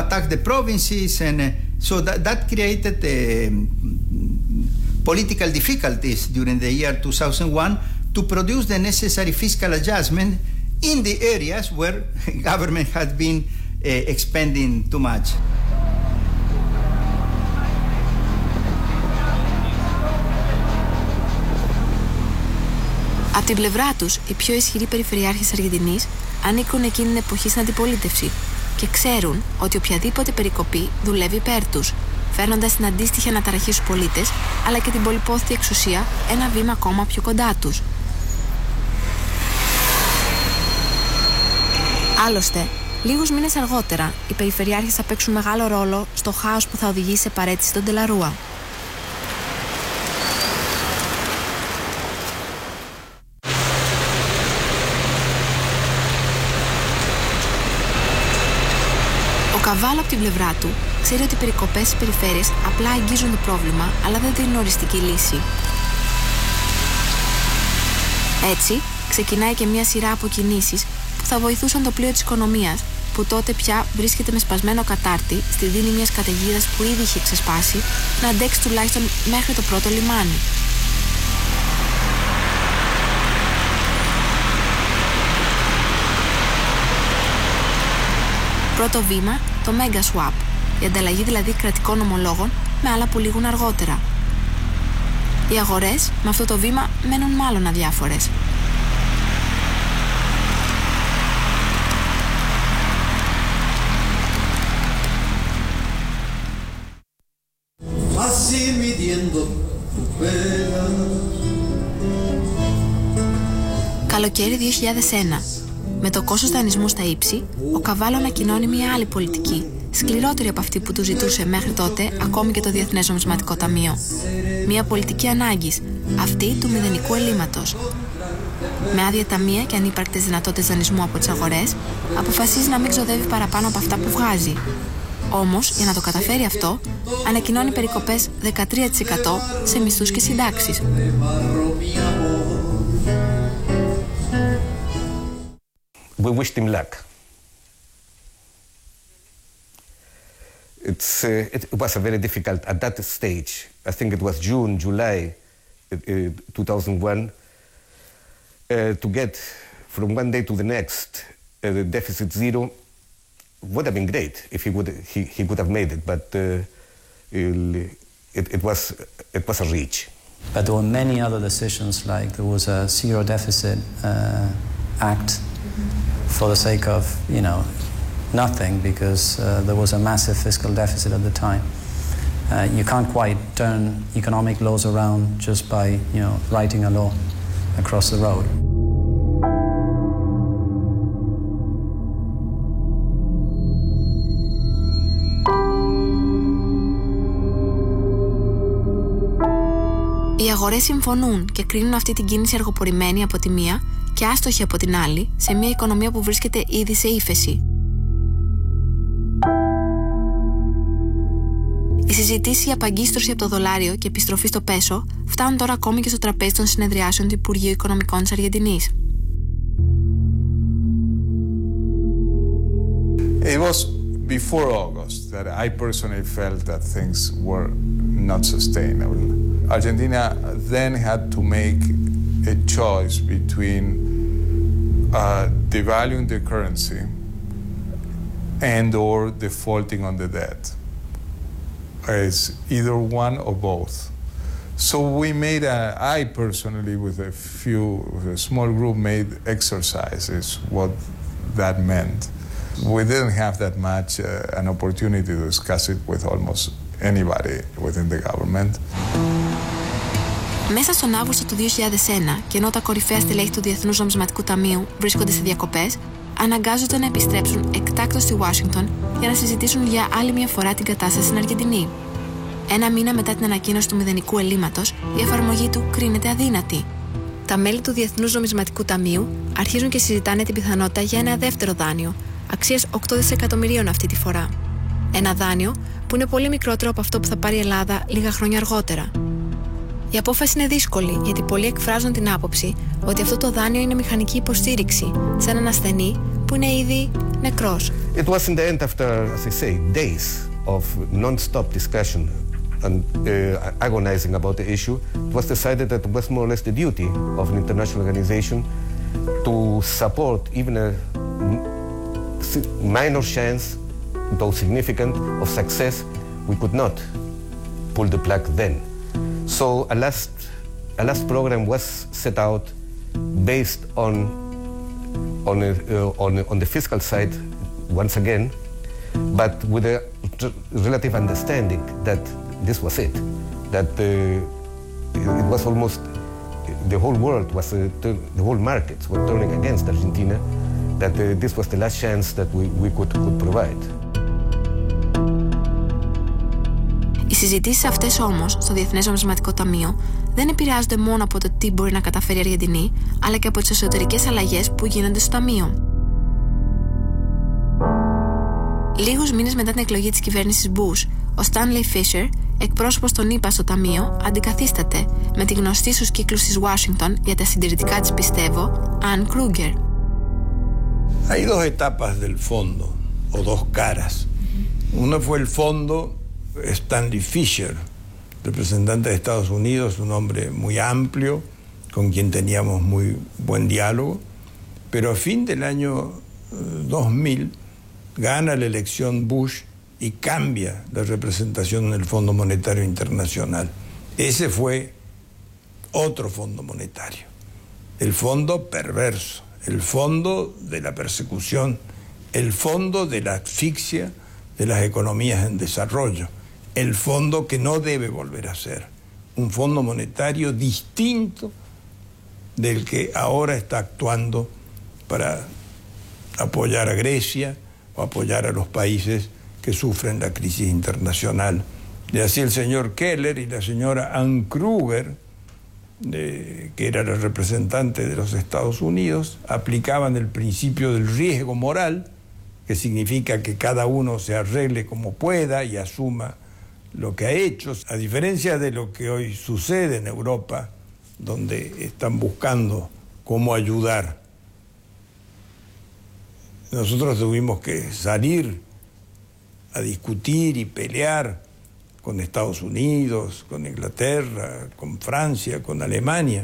attack the provinces, and so that created political difficulties during the year 2001 to produce the necessary fiscal adjustment in the areas where government had been expending too much. Από την πλευρά τους, οι πιο ισχυροί περιφερειάρχες Αργεντινής ανήκουν εκείνη την εποχή στην αντιπολίτευση και ξέρουν ότι οποιαδήποτε περικοπή δουλεύει υπέρ τους, φέρνοντας την αντίστοιχη αναταραχή στους πολίτες, αλλά και την πολυπόθητη εξουσία ένα βήμα ακόμα πιο κοντά τους. Άλλωστε, λίγους μήνες αργότερα, οι περιφερειάρχες θα παίξουν μεγάλο ρόλο στο χάος που θα οδηγήσει σε παραίτηση των Τελαρούα. Ο Καβάλο από την πλευρά του ξέρει ότι οι περικοπές στις περιφέρειες απλά αγγίζουν το πρόβλημα, αλλά δεν δίνουν οριστική λύση. Έτσι, ξεκινάει και μια σειρά από κινήσεις που θα βοηθούσαν το πλοίο της οικονομίας, που τότε πια βρίσκεται με σπασμένο κατάρτι στη δίνη μιας καταιγίδας που ήδη είχε ξεσπάσει, να αντέξει τουλάχιστον μέχρι το πρώτο λιμάνι. Πρώτο βήμα, το Mega Swap, η ανταλλαγή δηλαδή κρατικών ομολόγων με άλλα που λήγουν αργότερα. Οι αγορές με αυτό το βήμα μένουν μάλλον αδιάφορες. Καλοκαίρι 2001. Με το κόστος δανεισμού στα ύψη, ο Καβάλο ανακοινώνει μια άλλη πολιτική, σκληρότερη από αυτή που του ζητούσε μέχρι τότε ακόμη και το Διεθνές Νομισματικό Ταμείο. Μια πολιτική ανάγκης, αυτή του μηδενικού ελλείμματος. Με άδεια ταμεία και ανύπαρκτες δυνατότητες δανεισμού από τις αγορές, αποφασίζει να μην ξοδεύει παραπάνω από αυτά που βγάζει. Όμως, για να το καταφέρει αυτό, ανακοινώνει περικοπές 13% σε μισθούς και συντάξεις. We wished him luck. It was a very difficult, at that stage, I think it was June, July 2001, to get from one day to the next the deficit zero would have been great if he could have made it, but it was a reach. But there were many other decisions, like there was a zero deficit act for the sake of, nothing, because there was a massive fiscal deficit at the time. You can't quite turn economic laws around just by, writing a law across the road. Οι αγορές συμφωνούν και κρίνουν αυτή την κίνηση αργοπορημένη από τη μία και άστοχη από την άλλη, σε μια οικονομία που βρίσκεται ήδη σε ύφεση. Οι συζητήσεις για απαγκίστρωση από το δολάριο και επιστροφή στο πέσο φτάνουν τώρα ακόμη και στο τραπέζι των συνεδριάσεων του Υπουργείου Οικονομικών της Αργεντινής. It was before August that I personally felt that things were not sustainable. Argentina then had to make a choice between devaluing the currency and or defaulting on the debt. It's either one or both. So we made I personally, with a small group, made exercises what that meant. We didn't have that much an opportunity to discuss it with almost anybody within the government. Μέσα στον Αύγουστο του 2001, και ενώ τα κορυφαία στελέχη του Διεθνούς Νομισματικού Ταμείου βρίσκονται σε διακοπές, αναγκάζονται να επιστρέψουν εκτάκτως στη Ουάσιγκτον για να συζητήσουν για άλλη μια φορά την κατάσταση στην Αργεντινή. Ένα μήνα μετά την ανακοίνωση του μηδενικού ελλείμματος, η εφαρμογή του κρίνεται αδύνατη. Τα μέλη του Διεθνούς Νομισματικού Ταμείου αρχίζουν και συζητάνε την πιθανότητα για ένα δεύτερο δάνειο, αξίας 8 δισεκατομμυρίων αυτή τη φορά. Ένα δάνειο που είναι πολύ μικρότερο από αυτό που θα πάρει η Ελλάδα λίγα χρόνια αργότερα. Η απόφαση είναι δύσκολη, γιατί πολλοί εκφράζουν την άποψη ότι αυτό το δάνειο είναι μηχανική υποστήριξη σε έναν ασθενή που είναι ήδη νεκρός. It was in the end, after, as I say, days of non-stop discussion and agonizing about the issue, it was decided that it was more or less the duty of an international organization to support even a minor chance, though significant, of success. We could not pull the plug then. So a last program was set out based on the fiscal side once again, but with a relative understanding that this was it, that it was almost the whole world was the whole markets were turning against Argentina, that this was the last chance that we could provide. Οι συζητήσεις αυτές όμως στο Διεθνές Νομισματικό Ταμείο δεν επηρεάζονται μόνο από το τι μπορεί να καταφέρει η Αργεντινή, αλλά και από τις εσωτερικές αλλαγές που γίνονται στο Ταμείο. Λίγους μήνες μετά την εκλογή της κυβέρνησης Bush, ο Stanley Fischer, εκπρόσωπος των ΗΠΑ στο Ταμείο, αντικαθίσταται με τη γνωστή στους κύκλους της Ουάσιγκτον για τα συντηρητικά της πιστεύω, Ann Kruger. Hay dos etapas del fondo, o dos caras. Una fue el fondo. Stanley Fischer, representante de Estados Unidos, un hombre muy amplio, con quien teníamos muy buen diálogo, pero a fin del año 2000 gana la elección Bush y cambia la representación en el Fondo Monetario Internacional. Ese fue otro fondo monetario, el fondo perverso, el fondo de la persecución, el fondo de la asfixia de las economías en desarrollo, el fondo que no debe volver a ser, un fondo monetario distinto del que ahora está actuando para apoyar a Grecia o apoyar a los países que sufren la crisis internacional. Y así el señor Keller y la señora Ann Kruger, que era la representante de los Estados Unidos, aplicaban el principio del riesgo moral, que significa que cada uno se arregle como pueda y asuma lo que ha hecho, a diferencia de lo que hoy sucede en Europa, donde están buscando cómo ayudar. Nosotros tuvimos que salir a discutir y pelear con Estados Unidos, con Inglaterra, con Francia, con Alemania,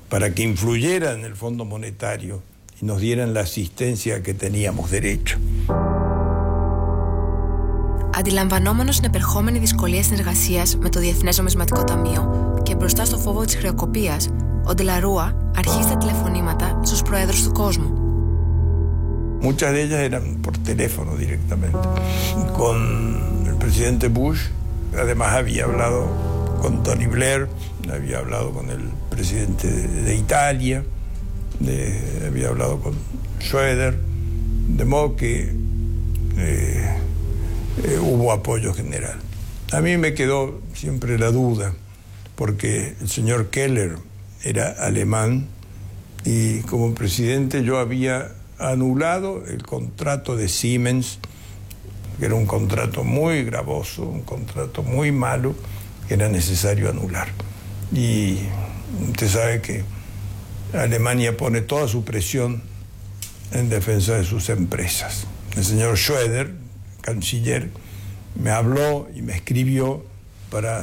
para que influyeran en el Fondo Monetario y nos dieran la asistencia que teníamos derecho. Αντιλαμβανόμενος την επερχόμενη δυσκολία συνεργασίας με το Διεθνές Νομισματικό Ταμείο και μπροστά στο φόβο της χρεοκοπίας, ο Ντελαρούα αρχίζει τα τηλεφωνήματα στους προέδρους του κόσμου. Muchas de ellas eran por teléfono directamente. Con el presidente Bush, además había hablado con Tony Blair, había hablado con el presidente de Italia, había hablado con Schroeder, de modo que hubo apoyo general. A mí me quedó siempre la duda, porque el señor Keller era alemán y como presidente yo había anulado el contrato de Siemens, que era un contrato muy gravoso, un contrato muy malo, que era necesario anular. Y usted sabe que Alemania pone toda su presión en defensa de sus empresas. El señor Schroeder, canciller, me habló y me escribió para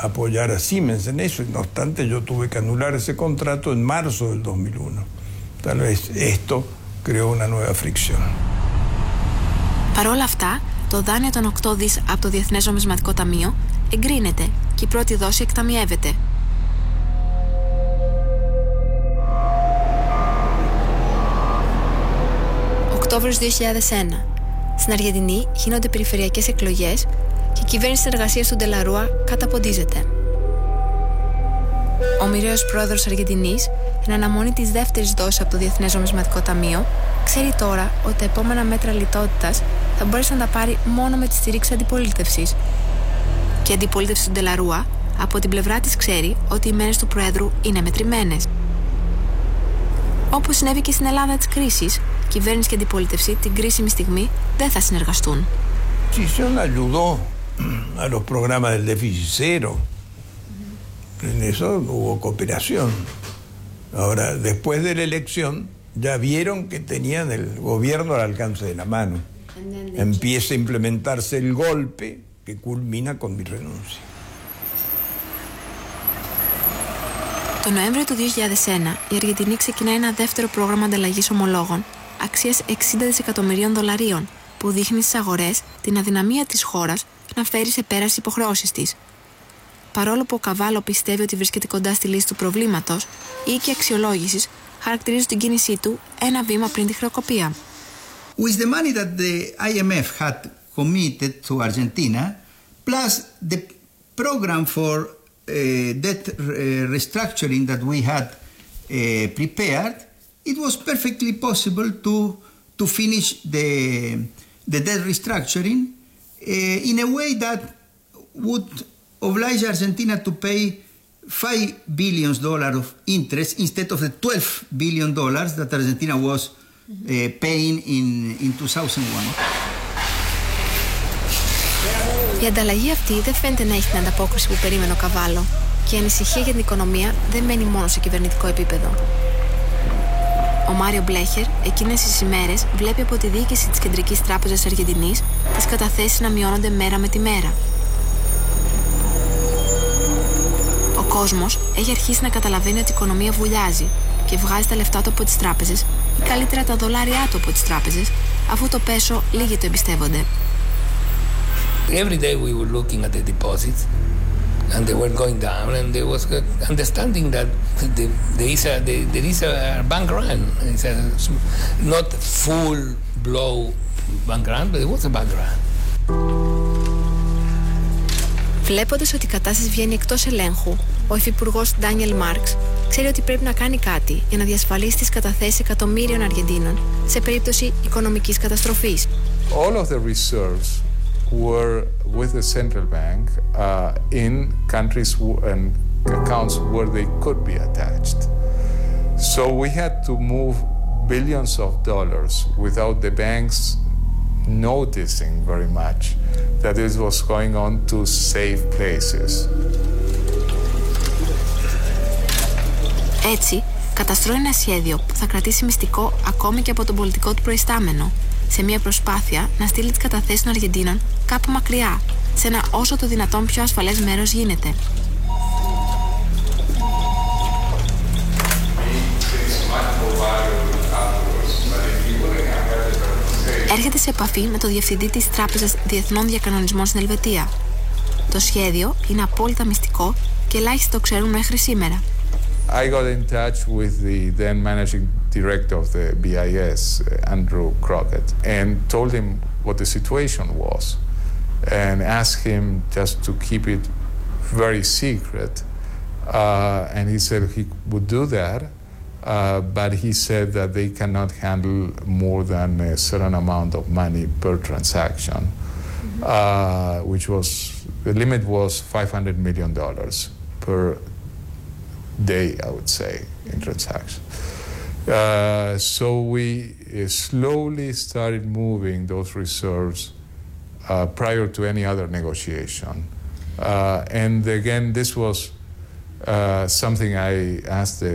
apoyar a Siemens en eso. No obstante, yo tuve que anular ese contrato en marzo del 2001. Tal vez esto creó una nueva fricción. Παρ' όλα αυτά, το δάνειο των 8 δις από το Διεθνές Νομισματικό Ταμείο εγκρίνεται και η πρώτη δόση εκταμιεύεται. Οκτώβριος 2001. Στην Αργεντινή γίνονται περιφερειακές εκλογές και η κυβέρνηση εργασίας του Ντελαρούα καταποντίζεται. Ο μοιραίος πρόεδρος Αργεντινής, εν αναμονή της δεύτερης δόσης από το Διεθνές Νομισματικό Ταμείο, ξέρει τώρα ότι τα επόμενα μέτρα λιτότητας θα μπορέσει να τα πάρει μόνο με τη στήριξη αντιπολίτευσης. Και η αντιπολίτευση του Ντελαρούα από την πλευρά της ξέρει ότι οι μέρες του Προέδρου είναι μετρημένες. Όπως συνέβη και στην Ελλάδα της κρίσης, κυβέρνηση και αντιπολίτευση την κρίσιμη στιγμή δεν θα συνεργαστούν. Ayudó a los programas del déficit cero. En eso hubo cooperación. Ahora, después de la elección, ya vieron que tenían el gobierno al alcance de la mano. Empieza a implementarse el golpe que culmina con mi renuncia. Το Νοέμβριο του 2001, η Αργεντινή ξεκινάει ένα δεύτερο πρόγραμμα ανταλλαγής ομολόγων αξίας $60 δισεκατομμυρίων, που δείχνει στις αγορές την αδυναμία της χώρας να φέρει σε πέρας υποχρεώσεις της. Παρόλο που ο Καβάλο πιστεύει ότι βρίσκεται κοντά στη λύση του προβλήματος, οι οίκοι αξιολόγησης χαρακτηρίζουν την κίνησή του ένα βήμα πριν τη χρεοκοπία. With the money that the IMF had committed to Argentina, plus the program for debt restructuring that we had prepared, it was perfectly possible to finish the debt restructuring in a way that would oblige Argentina to pay $5 billion of interest instead of the $12 billion that Argentina was paying in 2001. Η ανταλλαγή αυτή δεν φαίνεται να έχει την ανταπόκριση που περίμενε ο Καβάλο και η ανησυχία για την οικονομία δεν μένει μόνο σε κυβερνητικό επίπεδο. Ο Μάριο Μπλέχερ εκείνες τις ημέρες βλέπει από τη διοίκηση της Κεντρικής Τράπεζας Αργεντινής τις καταθέσεις να μειώνονται μέρα με τη μέρα. Ο κόσμος έχει αρχίσει να καταλαβαίνει ότι η οικονομία βουλιάζει και βγάζει τα λεφτά του από τις τράπεζες ή καλύτερα τα δολάρια του από τις τράπεζες, αφού το πέσο λίγοι το εμπιστεύονται. Every day we were looking at the deposits and they were going down and there was understanding that there is a bank run. It's a not full blow bank run, but it was a bank run. Βλέποντας ότι η κατάσταση βγαίνει εκτός ελέγχου, ο υφυπουργός Ντάνιελ Μάρξ ξέρει ότι πρέπει να κάνει κάτι για να διασφαλίσει τις καταθέσεις εκατομμύριων Αργεντίνων σε περίπτωση οικονομικής καταστροφής. All of the reserves were with the central bank in countries and accounts where they could be attached. So we had to move billions of dollars without the banks noticing very much that this was going on to safe places. Έτσι, καταστρώνει ένα σχέδιο που θα κρατήσει μυστικό ακόμη και από τον πολιτικό του προϊστάμενο, σε μια προσπάθεια να στείλει τις καταθέσεις των Αργεντίνων κάπου μακριά, σε ένα όσο το δυνατόν πιο ασφαλές μέρος γίνεται. Έρχεται σε επαφή με το διευθυντή της Τράπεζας Διεθνών Διακανονισμών στην Ελβετία. Το σχέδιο είναι απόλυτα μυστικό και ελάχιστοι το ξέρουν μέχρι σήμερα. I got in touch with the then managing director of the BIS, Andrew Crockett, and told him what the situation was and asked him just to keep it very secret. And he said he would do that, but he said that they cannot handle more than a certain amount of money per transaction, which was, the limit was $500 million per day, I would say, in transactions. So we slowly started moving those reserves prior to any other negotiation. And again, this was something I asked the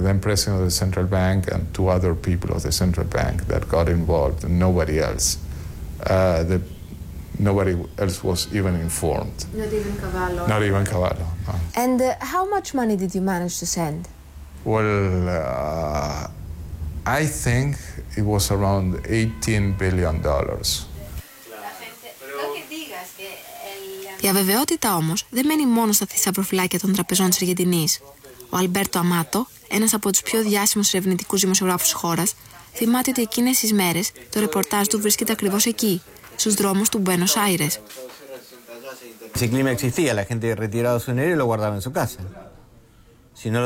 then president of the central bank and two other people of the central bank that got involved, and nobody else. The nobody else was even informed. Not even Kavalo? Not even Kavalo, no. And how much money did you manage to send? Well, I think it was around $18 billion. Η αβεβαιότητα όμως δεν μένει μόνο στα θησαυροφυλάκια των τραπεζών της Αργεντινής. Ο Αλμπέρτο Αμάτο, ένας από τους πιο διάσημους ερευνητικούς δημοσιογράφους της χώρας, θυμάται ότι εκείνες τις μέρες το ρεπορτάζ του βρίσκεται ακριβώς εκεί, στους δρόμους του Μπουένος Άιρες. Ese clima existía, la gente retiraba su dinero y lo guardaba en su casa. Si no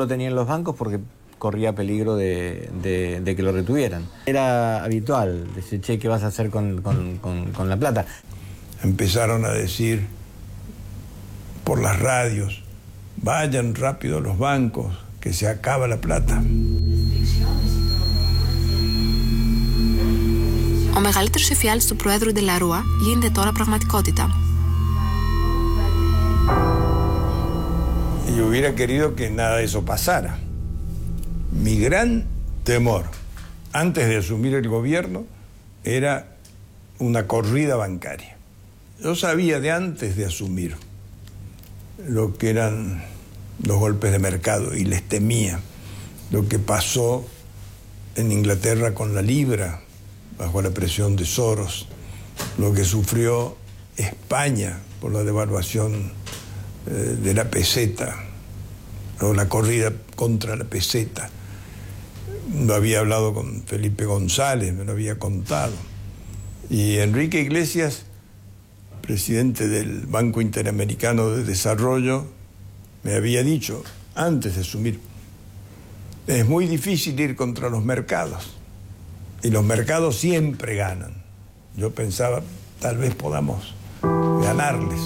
lo tenían los bancos porque corría peligro de que lo retuvieran. Era habitual, ese che, ¿qué vas a hacer con la plata? Empezaron a decir por las radios, vayan rápido a los bancos, que se acaba la plata. Ο μεγαλύτερος εφιάλτης του Προέδρου Ντελαρούα γίνεται τώρα πραγματικότητα. Yo hubiera querido que nada de eso pasara. Mi gran temor, antes de asumir el gobierno, era una corrida bancaria. Yo sabía de antes de asumir lo que eran los golpes de mercado y les temía lo que pasó en Inglaterra con la libra, bajo la presión de Soros, lo que sufrió España por la devaluación de la peseta, o la corrida contra la peseta. Lo había hablado con Felipe González, me lo había contado. Y Enrique Iglesias, presidente del Banco Interamericano de Desarrollo, me había dicho, antes de asumir, es muy difícil ir contra los mercados. Y los mercados siempre ganan. Yo pensaba, tal vez podamos ganarles.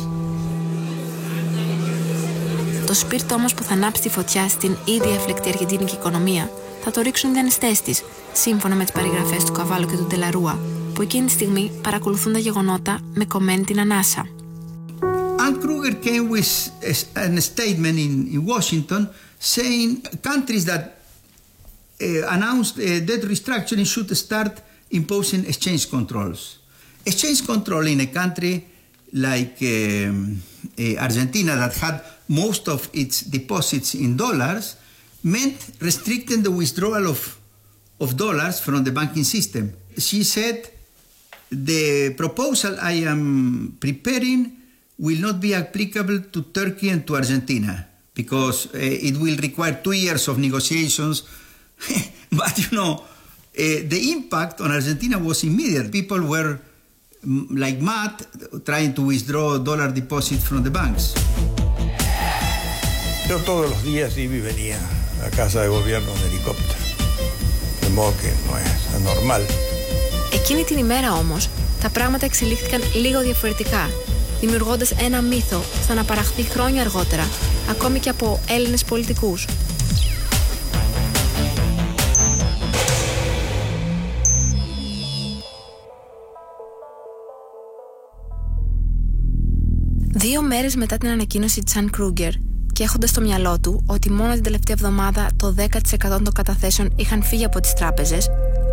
Το σπίρτο όμως που θα ανάψει τη φωτιά στην ήδη έφλεκτη αργεντίνικη οικονομία θα το ρίξουν οι δανειστές της, σύμφωνα με τις περιγραφές του Καβάλο και του Ντελαρούα, που εκείνη τη στιγμή παρακολουθούν τα γεγονότα με κομμένη την ανάσα. And Kruger came with a statement in Washington saying countries that announced debt restructuring should start imposing exchange controls. Exchange control in a country like Argentina that had most of its deposits in dollars meant restricting the withdrawal of dollars from the banking system. She said, the proposal I am preparing will not be applicable to Turkey and to Argentina because it will require 2 years of negotiations. But you know, the impact on Argentina was immediate. People were like mad trying to withdraw dollar deposits from the banks. Yo todos los días iba y venía a casa de gobierno en helicóptero. De modo que no es anormal. Εκείνη την ημέρα όμως, τα πράγματα εξελίχθηκαν λίγο διαφορετικά, δημιουργώντας ένα μύθο που θα αναπαραχθεί χρόνια αργότερα, ακόμη και από Έλληνες πολιτικούς. Δύο μέρες μετά την ανακοίνωση της Σαν Κρούγκερ και έχοντας στο μυαλό του ότι μόνο την τελευταία εβδομάδα το 10% των καταθέσεων είχαν φύγει από τις τράπεζες,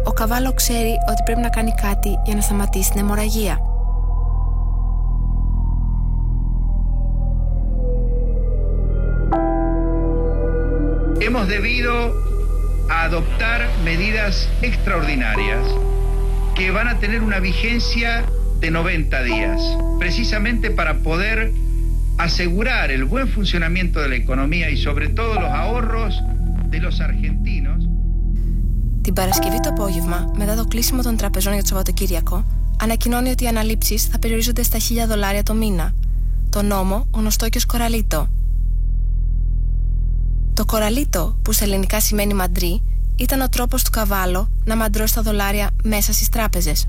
ο Καβάλο ξέρει ότι πρέπει να κάνει κάτι για να σταματήσει την αιμορραγία. Hemos debido adoptar medidas extraordinarias que van a tener una vigencia de 90 días, precisamente para poder asegurar el buen funcionamiento de la economía y sobre todo los ahorros de los argentinos. Την Παρασκευή το απόγευμα, μετά το κλείσιμο των τραπεζών για το Σαββατοκύριακο, ανακοινώνει ότι οι αναλήψεις θα περιορίζονται στα $1.000 το μήνα. Το νόμο γνωστό και ως κοραλίτο. Το κοραλίτο, που σε ελληνικά σημαίνει μαντρί, ήταν ο τρόπος του Καβάλο να μαντρώσει τα δολάρια μέσα στις τράπεζες.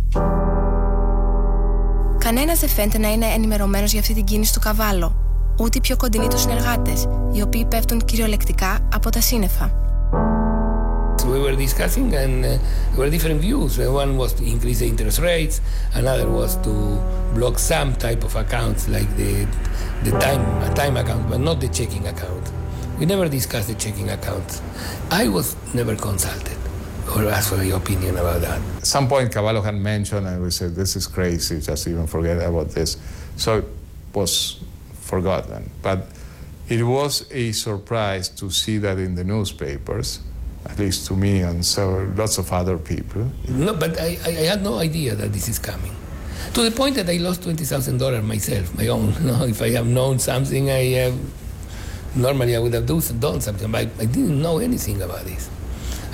Κανένας δεν φαίνεται να είναι ενημερωμένος για αυτή την κίνηση του Καβάλο, ούτε οι πιο κοντινοί του συνεργάτες, οι οποίοι πέφτουν κυριολεκτικά από τα σύννεφα. We were discussing and there were different views. One was to increase the interest rates, another was to block some type of accounts like the time account, but not the checking account. We never discussed the checking account. I was never consulted. or ask for your opinion about that. At some point, Kavalo had mentioned, and we said, this is crazy, just even forget about this. So it was forgotten. But it was a surprise to see that in the newspapers, at least to me and lots of other people. No, but I had no idea that this is coming. To the point that I lost $20,000 myself, my own. No, if I have known something, normally I would have done something, but I didn't know anything about this.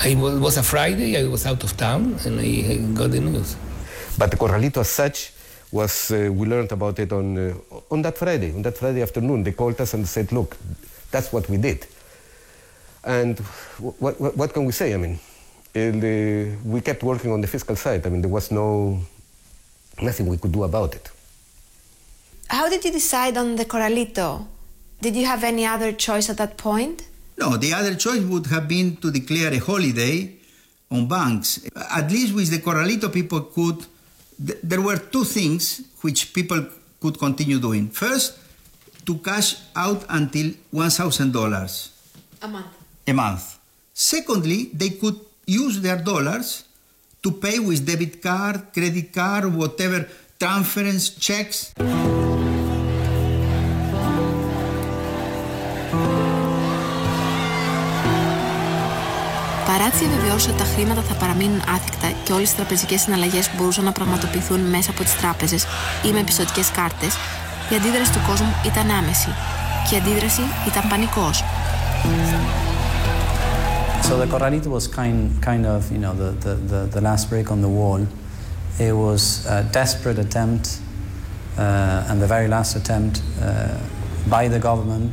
It was a Friday, I was out of town, and I got the news. But the Corralito as such was, we learned about it on that Friday afternoon. They called us and said, look, that's what we did. And what can we say? I mean, we kept working on the fiscal side. I mean, there was nothing we could do about it. How did you decide on the Corralito? Did you have any other choice at that point? No, the other choice would have been to declare a holiday on banks. At least with the Corralito, people could... There were two things which people could continue doing. First, to cash out until $1,000. A month. A month. Secondly, they could use their dollars to pay with debit card, credit card, whatever, transference, checks. Παρά τις βεβαιώσεις ότι τα χρήματα θα παραμείνουν άθικτα και όλες οι τραπεζικές συναλλαγές μπορούσαν να πραγματοποιηθούν μέσα από τις τράπεζες ή με πιστωτικές κάρτες, η αντίδραση του κόσμου ήταν άμεση και η αντίδραση ήταν πανικός. So the Corralito was kind of, you know, the last brick on the wall. It was a desperate attempt, and the very last attempt by the government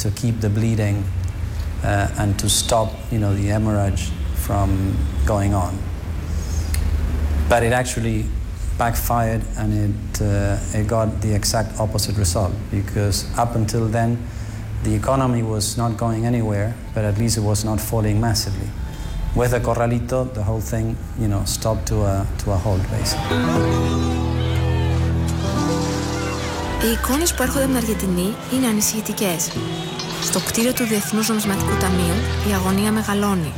to keep the bleeding and to stop, you know, the hemorrhage from going on. But it actually backfired, and it got the exact opposite result, because up until then, the economy was not going anywhere, but at least it was not falling massively. With the Corralito, the whole thing, you know, stopped to a halt, basically. Οι εικόνες που έρχονται από την Αργεντινή είναι ανησυχητικές. Στο κτίριο του Διεθνούς Νομισματικού Ταμείου η αγωνία μεγαλώνει.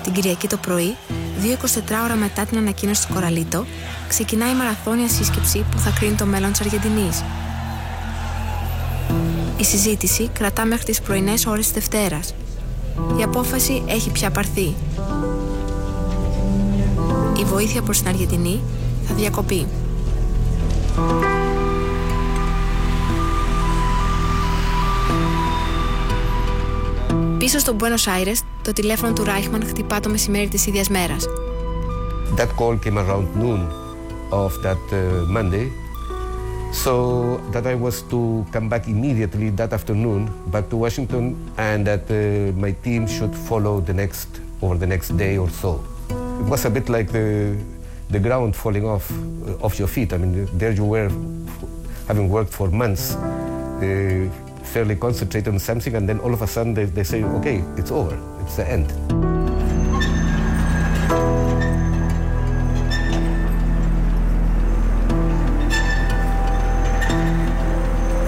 Την Κυριακή το πρωί, 2-24 ώρα μετά την ανακοίνωση του Corralito, ξεκινάει η μαραθώνια σύσκεψη που θα κρίνει το μέλλον της Αργεντινής. Η συζήτηση κρατά μέχρι τις πρωινές ώρες της Δευτέρας. Η απόφαση έχει πια πάρθει. Η βοήθεια προς την Αργεντινή θα διακοπεί. Πίσω στο Buenos Aires, το τηλέφωνο του Reichman χτυπά το μεσημέρι της ίδιας μέρας. That call came around noon of that Monday, so that I was to come back immediately that afternoon back to Washington, and that my team should follow over the next day or so. It was a bit like the ground falling off your feet. I mean, there you were, having worked for months, fairly concentrated on something, and then all of a sudden they say, okay, it's over, it's the end.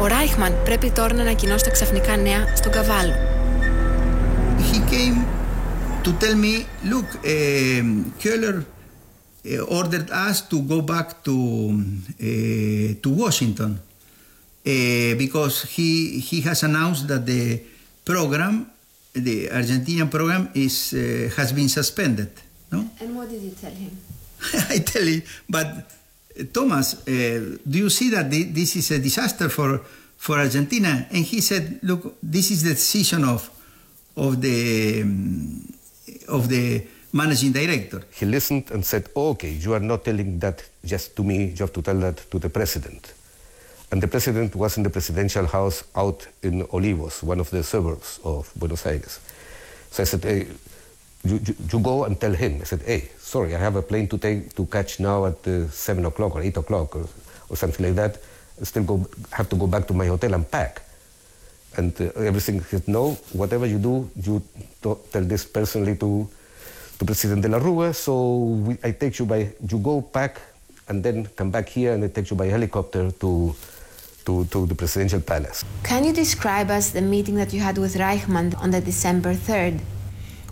Ο Reichman πρέπει τώρα να ανακοινώσει τα ξαφνικά νέα στον Καβάλο. He came to tell me, look, Köhler ordered us to go back to Washington. Because he has announced that the program, the Argentinian program, has been suspended. No? And what did you tell him? I tell him, but Thomas, do you see that this is a disaster for Argentina? And he said, look, this is the decision of the managing director. He listened and said, okay, you are not telling that just to me, you have to tell that to the president. And the president was in the presidential house out in Olivos, one of the suburbs of Buenos Aires. So I said, hey, you go and tell him. I said, hey, sorry, I have a plane to catch now at 7 o'clock or 8 o'clock or something like that. I still have to go back to my hotel and pack. And everything, he said, no, whatever you do, you tell this personally to President de la Rua. So I take you you go pack and then come back here, and I take you by helicopter to the presidential palace. Can you describe us the meeting that you had with Reichman on the December 3rd?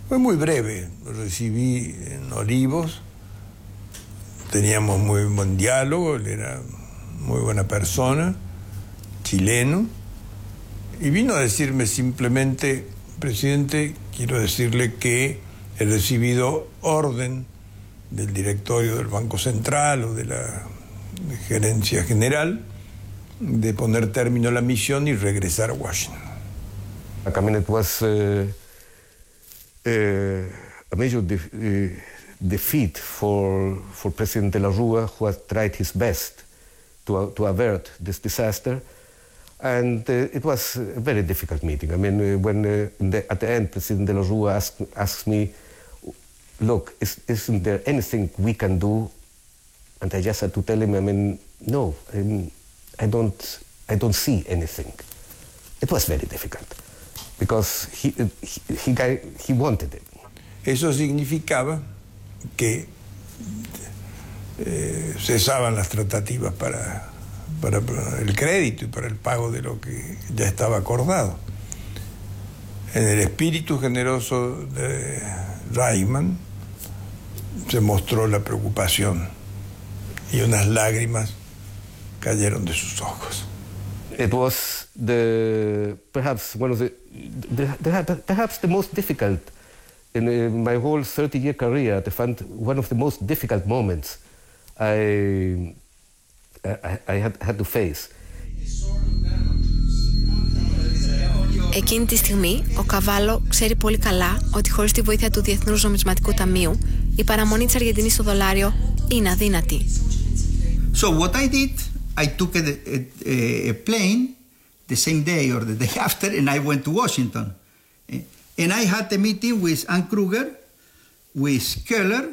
Fue muy breve. Lo recibí en Olivos. Teníamos muy buen diálogo. Él era muy buena persona, chileno. Y vino a decirme simplemente, presidente, quiero decirle que he recibido orden del directorio del Banco Central o de la gerencia general de poner término a la misión y regresar a Washington. I mean, it was a major defeat for President de la Rúa, who had tried his best to avert this disaster. And it was a very difficult meeting. I mean, when at the end, President de la Rúa asked me, look, isn't there anything we can do? And I just had to tell him, I mean, no, I don't see anything. It was very difficult, because he wanted it. Eso significaba que cesaban las tratativas para el crédito y para el pago de lo que ya estaba acordado. En el espíritu generoso de Reichmann se mostró la preocupación y unas lágrimas cayeron de sus ojos. It was perhaps the most difficult in my whole 30-year career. I found one of the most difficult moments I had to face. Εκείνη τη στιγμή, ο Καβάλο ξέρει πολύ καλά ότι χωρίς τη βοήθεια του Διεθνούς Νομισματικού Ταμείου, η παραμονή της Αργεντινής στο δολάριο είναι αδύνατη. So what I did, I took a plane the same day or the day after, and I went to Washington. And I had a meeting with Ann Kruger, with Keller,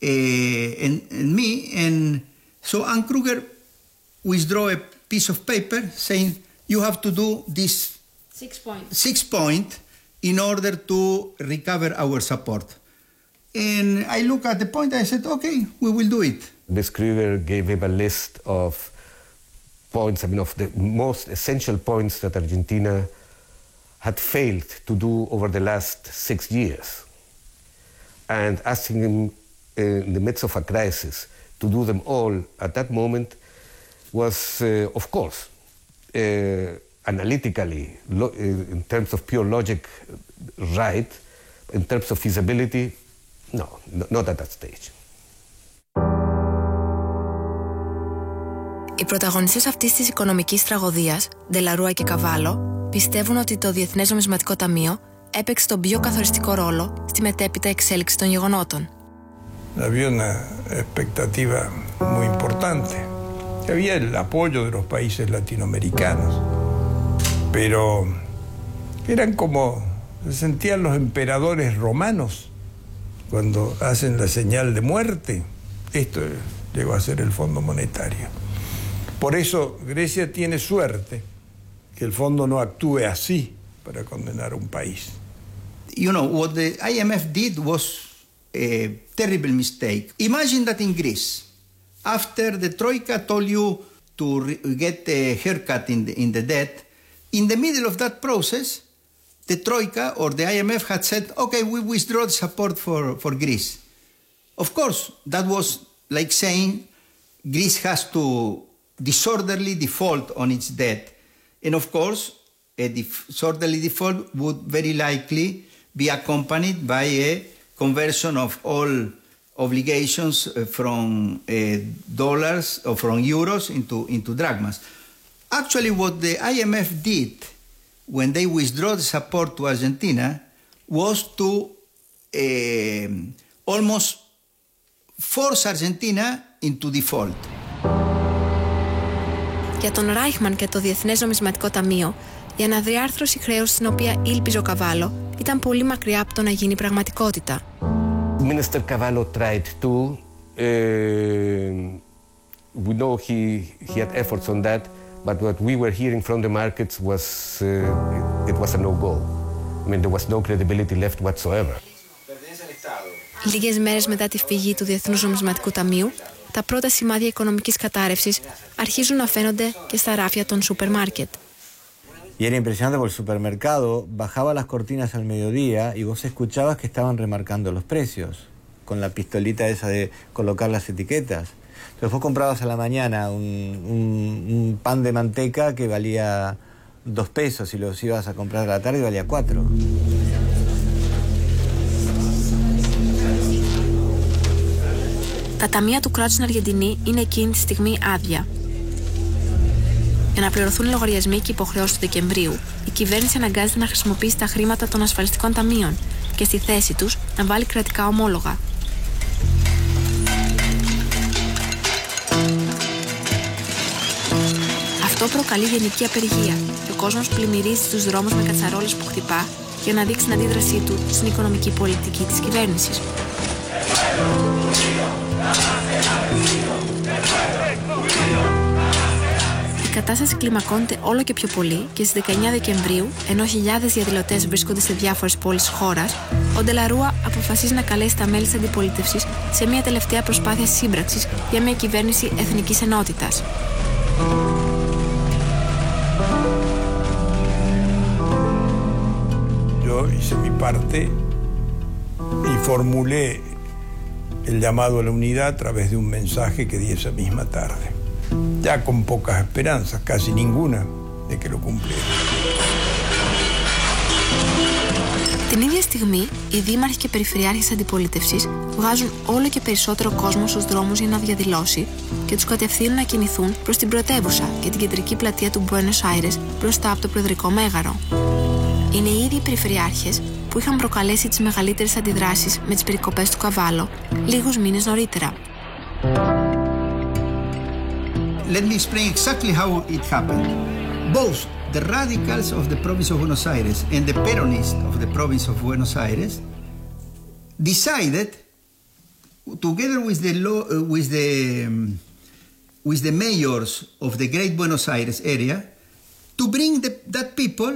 and me, and so Ann Kruger withdrew a piece of paper saying, you have to do this 6 point in order to recover our support. And I look at the point, I said, okay, we will do it. Miss Kruger gave him a list of points, I mean, of the most essential points that Argentina had failed to do over the last 6 years. And asking him in the midst of a crisis to do them all at that moment was, of course, analytically, in terms of pure logic, right. In terms of feasibility, no, not at that stage. Οι πρωταγωνιστές αυτής της οικονομικής τραγωδίας, Ντελαρούα και Καβάλο, πιστεύουν ότι το Διεθνές Νομισματικό Ταμείο έπαιξε τον πιο καθοριστικό ρόλο στη μετέπειτα εξέλιξη των γεγονότων. Había una expectativa muy importante. Había el apoyo de los países latinoamericanos, pero eran como se sentían los emperadores romanos cuando hacen la señal de muerte. Esto llegó a ser el Fondo Monetario. Por eso Grecia tiene suerte que el fondo no actúe así para condenar a un país. You know, what the IMF did was a terrible mistake. Imagine that in Greece, after the Troika told you to get a haircut in the debt, in the middle of that process, the Troika or the IMF had said, okay, we withdraw the support for Greece. Of course, that was like saying Greece has to disorderly default on its debt. And of course, a disorderly default would very likely be accompanied by a conversion of all obligations from dollars or from euros into drachmas. Actually, what the IMF did when they withdrew the support to Argentina was to almost force Argentina into default. Για τον Ράιχμαν και το Διεθνές Νομισματικό Ταμείο, η αναδιάρθρωση χρέους στην οποία ήλπιζε ο Καβάλο ήταν πολύ μακριά από το να γίνει πραγματικότητα. Minister Cavallo tried to. We know he had efforts on that, but what we were hearing from the markets was it was a no-go. I mean, there was no credibility left whatsoever. Λίγες μέρες μετά τη φυγή του Διεθνούς Νομισματικού Ταμείου, τα πρώτα σημάδια οικονομικής κατάρρευσης αρχίζουν να φαίνονται και στα ράφια των σούπερ μάρκετ. Y era impresionante porque el supermercado bajaba las cortinas al mediodía y vos escuchabas que estaban remarcando los precios con la pistolita esa de colocar las etiquetas. Entonces vos comprabas a la mañana un pan de manteca que valía 2 pesos y los ibas a comprar a la tarde y valía 4. Τα ταμεία του κράτους στην Αργεντινή είναι εκείνη τη στιγμή άδεια. Για να πληρωθούν οι λογαριασμοί και οι υποχρεώσεις του Δεκεμβρίου, η κυβέρνηση αναγκάζεται να χρησιμοποιήσει τα χρήματα των ασφαλιστικών ταμείων και στη θέση τους να βάλει κρατικά ομόλογα. Αυτό προκαλεί γενική απεργία και ο κόσμος πλημμυρίζει στους δρόμους με κατσαρόλες που χτυπά για να δείξει την αντίδρασή του στην οικονομική πολιτική της κυβέρνησης. Η κατάσταση κλιμακώνεται όλο και πιο πολύ και στις 19 Δεκεμβρίου, ενώ χιλιάδες διαδηλωτές βρίσκονται σε διάφορες πόλεις της χώρας, ο Ντελαρούα αποφασίζει να καλέσει τα μέλη της αντιπολίτευσης σε μια τελευταία προσπάθεια σύμπραξης για μια κυβέρνηση εθνικής ενότητας. Yo hice mi parte y formulé el llamado a la unidad a través de un mensaje que di esa misma tarde. Ya con pocas esperanzas, casi ninguna, de que lo cumpliera. Την ίδια στιγμή, οι δήμαρχοι και περιφερειάρχες της αντιπολίτευσης βγάζουν όλο και περισσότερο κόσμο στους δρόμους για να διαδηλώσει και τους κατευθύνουν να κινηθούν προς την πρωτεύουσα και την κεντρική πλατεία του Μπουένος Άιρες μπροστά από το Προεδρικό Μέγαρο. Είναι οι ίδιοι περιφερειάρχες που είχαν προκαλέσει τις μεγαλύτερες αντιδράσεις με τις περικοπές του Καβάλο λίγους μήνες νωρίτερα. Let me explain exactly how it happened. Both the radicals of the province of Buenos Aires and the Peronists of the province of Buenos Aires decided, together with the mayors of the Great Buenos Aires area, to bring that people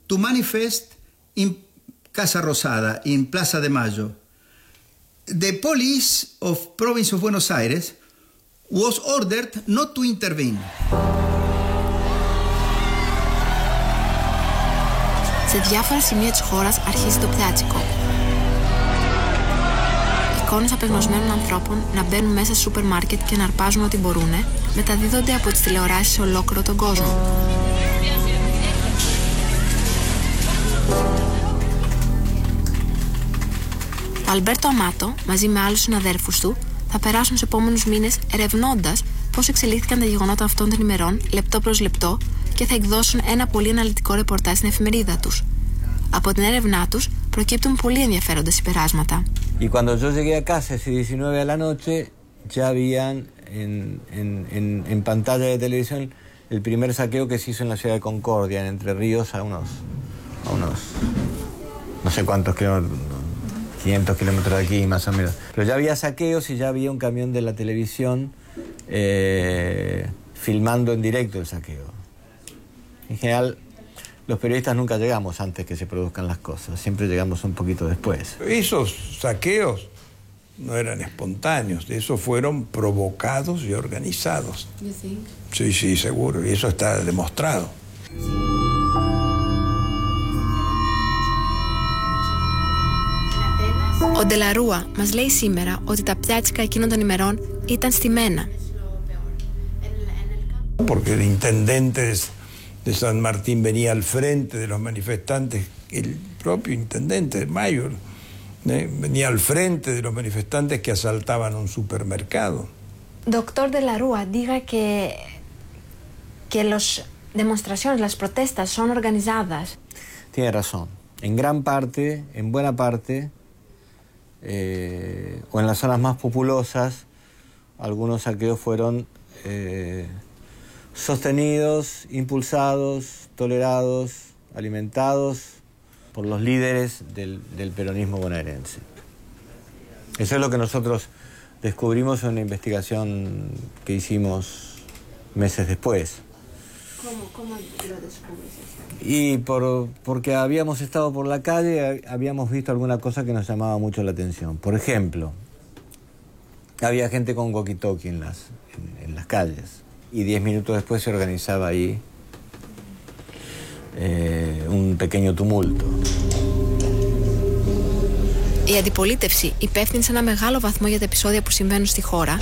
to manifest in Casa Rosada, in Plaza de Mayo. The police of province of Buenos Aires was ordered not to intervene. Σε διάφορα σημεία της χώρας αρχίζει το πιάτσικο. Εικόνες απεγνωσμένων ανθρώπων να μπαίνουν μέσα στο σούπερ μάρκετ και να αρπάζουν ό,τι μπορούνε μεταδίδονται από τις τηλεοράσεις σε ολόκληρο τον κόσμο. Ο Αλμπέρτο Αμάτο, μαζί με άλλους συναδέρφους του, θα περάσουν τους επόμενους μήνες ερευνώντας πώς εξελίχθηκαν τα γεγονότα αυτών των ημερών λεπτό προς λεπτό και θα εκδώσουν ένα πολύ αναλυτικό ρεπορτάζ στην εφημερίδα τους. Από την έρευνά τους προκύπτουν πολύ ενδιαφέροντα συμπεράσματα. Y cuando yo llegué a casa ese 19 a la noche, ya habían en pantalla de televisión el primer saqueo que se hizo en la ciudad de Concordia, en Entre Ríos, a unos no sé cuántos kilómetros, 500 kilómetros de aquí más o menos. Pero ya había saqueos y ya había un camión de la televisión filmando en directo el saqueo. En general, los periodistas nunca llegamos antes que se produzcan las cosas, siempre llegamos un poquito después. Esos saqueos no eran espontáneos, esos fueron provocados y organizados. You think? Sí, sí, seguro, y eso está demostrado. Ο Ντελαρούα μας λέει σήμερα ότι τα πιάτσικα εκείνων των ημερών ήταν στημένα. Porque el intendente de San Martín venía al frente de los manifestantes, el propio intendente, el mayor, venía al frente de los manifestantes que asaltaban un supermercado. Doctor Ντελαρούα, diga que las demostraciones, las protestas son organizadas. Tiene razón. En gran parte, en buena parte, o en las zonas más populosas, algunos saqueos fueron sostenidos, impulsados, tolerados, alimentados por los líderes del peronismo bonaerense. Eso es lo que nosotros descubrimos en una investigación que hicimos meses después. ¿Cómo lo descubres? Y porque habíamos estado por la calle, habíamos visto alguna cosa que nos llamaba mucho la atención. Por ejemplo, había gente con walkie-talkie en las calles. Y 10 minutos después se organizaba ahí un pequeño tumulto. Η αντιπολίτευση, υπεύθυνη σε ένα μεγάλο βαθμό για τα επεισόδια που συμβαίνουν στη χώρα,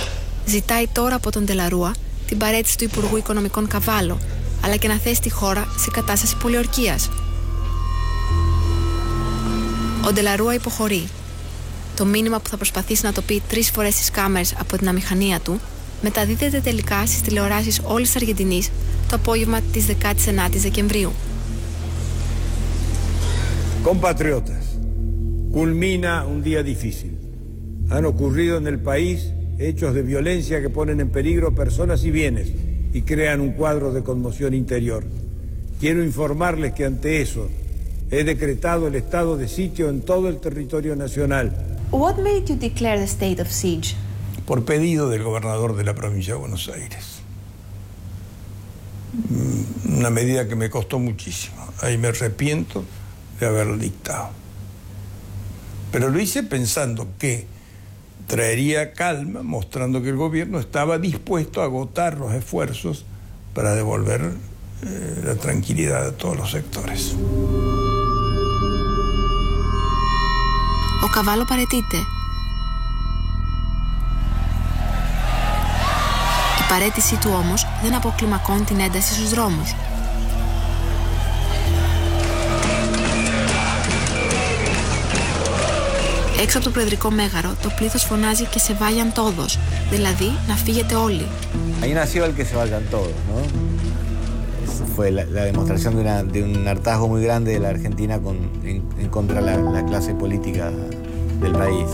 ζητάει τώρα από τον Ντελαρούα την παραίτηση του Υπουργού Οικονομικών Καβάλο, αλλά και να θέσει τη χώρα σε κατάσταση πολιορκίας. Ο Ντελαρούα υποχωρεί. Το μήνυμα που θα προσπαθήσει να το πει 3 φορές στις κάμερες από την αμηχανία του μεταδίδεται τελικά στις τηλεοράσεις όλης της Αργεντινής το απόγευμα της 19ης Δεκεμβρίου. Compatriotas, culmina un día difícil. Han ocurrido en el país hechos de violencia que ponen en peligro personas y bienes y crean un cuadro de conmoción interior. Quiero informarles que ante eso he decretado el estado de sitio en todo el territorio nacional. What made you declare the state of siege? Por pedido del gobernador de la provincia de Buenos Aires. Una medida que me costó muchísimo. Ahí me arrepiento de haberlo dictado. Pero lo hice pensando que traería calma, mostrando que el gobierno estaba dispuesto a agotar los esfuerzos para devolver la tranquilidad a todos los sectores. Ο Καβάλο παραιτείται. Η παραίτησή του όμως δεν αποκλιμακώνει την ένταση στους δρόμους. Έξω από το Προεδρικό Μέγαρο, το πλήθος φωνάζει και σε vayan todos, δηλαδή να φύγετε όλοι. Ahí nació el que se vayan todos, ¿no? Fue la demostración de un hartazgo muy grande de la Argentina en contra de la clase política del país.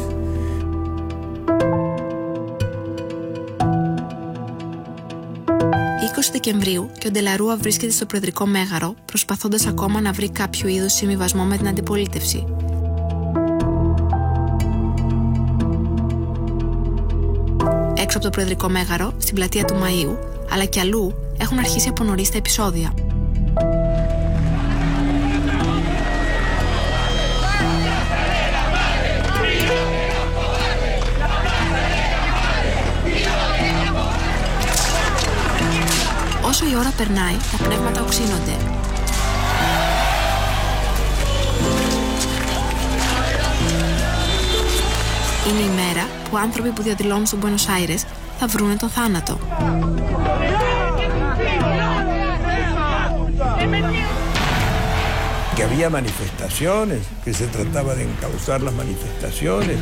20 Δεκεμβρίου και ο Ντελαρούα βρίσκεται στο Προεδρικό Μέγαρο, προσπαθώντας ακόμα να βρει κάποιο είδους συμβιβασμό με την αντιπολίτευση. Έξω από το Προεδρικό Μέγαρο, στην πλατεία του Μαΐου, αλλά και αλλού, έχουν αρχίσει από νωρίς τα επεισόδια. Όσο η ώρα περνάει, τα πνεύματα οξύνονται. Είναι η μέρα που άνθρωποι που διαδηλώνουν στον Μπουένος Άιρες θα βρούνε τον θάνατο. Que había manifestaciones, que se trataba de encauzar las manifestaciones,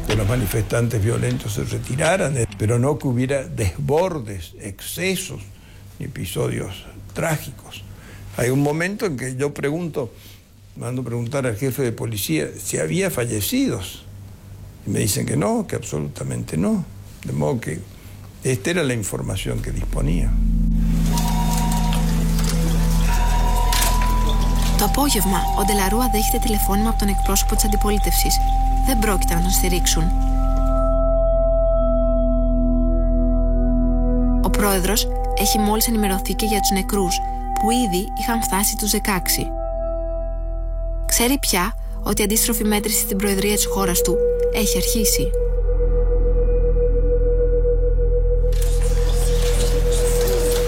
que los manifestantes violentos se retiraran, pero no que hubiera desbordes, excesos, episodios trágicos. Hay un momento en que yo mando preguntar al jefe de policía si había fallecidos. Y me dicen que no, que absolutamente no. De modo que esta era la información que disponía. Το απόγευμα, ο Ντελαρούα δέχεται τηλεφώνημα από τον εκπρόσωπο της αντιπολίτευσης. Δεν πρόκειται να τον στηρίξουν. Ο πρόεδρος έχει μόλις ενημερωθεί και για τους νεκρούς, που ήδη είχαν φτάσει τους 16. Ξέρει πια ότι η αντίστροφη μέτρηση στην προεδρία της χώρας του έχει αρχίσει.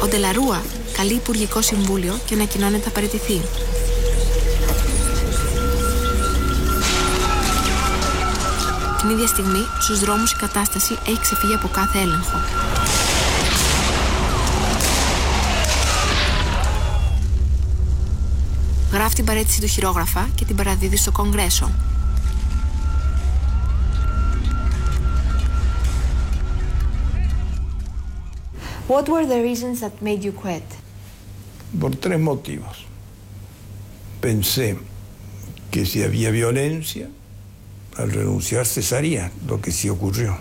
Ο Ντελαρούα καλεί Υπουργικό Συμβούλιο και ανακοινώνεται θα παραιτηθεί. Την ίδια στιγμή, στους δρόμους η κατάσταση έχει ξεφύγει από κάθε έλεγχο. Γράφει την παραίτηση του χειρόγραφα και την παραδίδει στο Κογκρέσο. What were the reasons that made you quit? Por 3 motivos. Pensé que si había violencia, al renunciar cesaría, lo que sí ocurrió.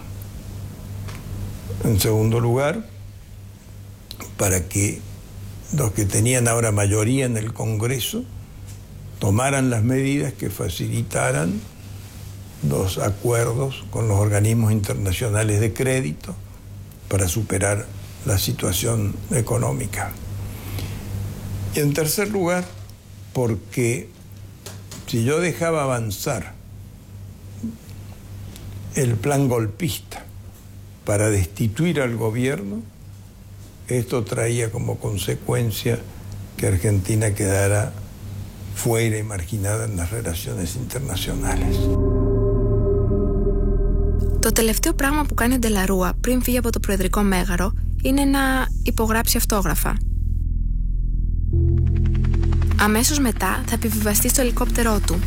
En segundo lugar, para que los que tenían ahora mayoría en el Congreso tomaran las medidas que facilitaran los acuerdos con los organismos internacionales de crédito para superar la situación económica. Y en tercer lugar, porque si yo dejaba avanzar el plan golpista para destituir al gobierno, esto traía como consecuencia que Argentina quedara fuera y marginada en las relaciones internacionales. Το τελευταίο πράγμα που κάνει ο Ντελαρούα πριν φύγει από το προεδρικό μέγαρο είναι να υπογράψει αυτόγραφα. Αμέσως μετά θα επιβιβαστεί στο ελικόπτερό του.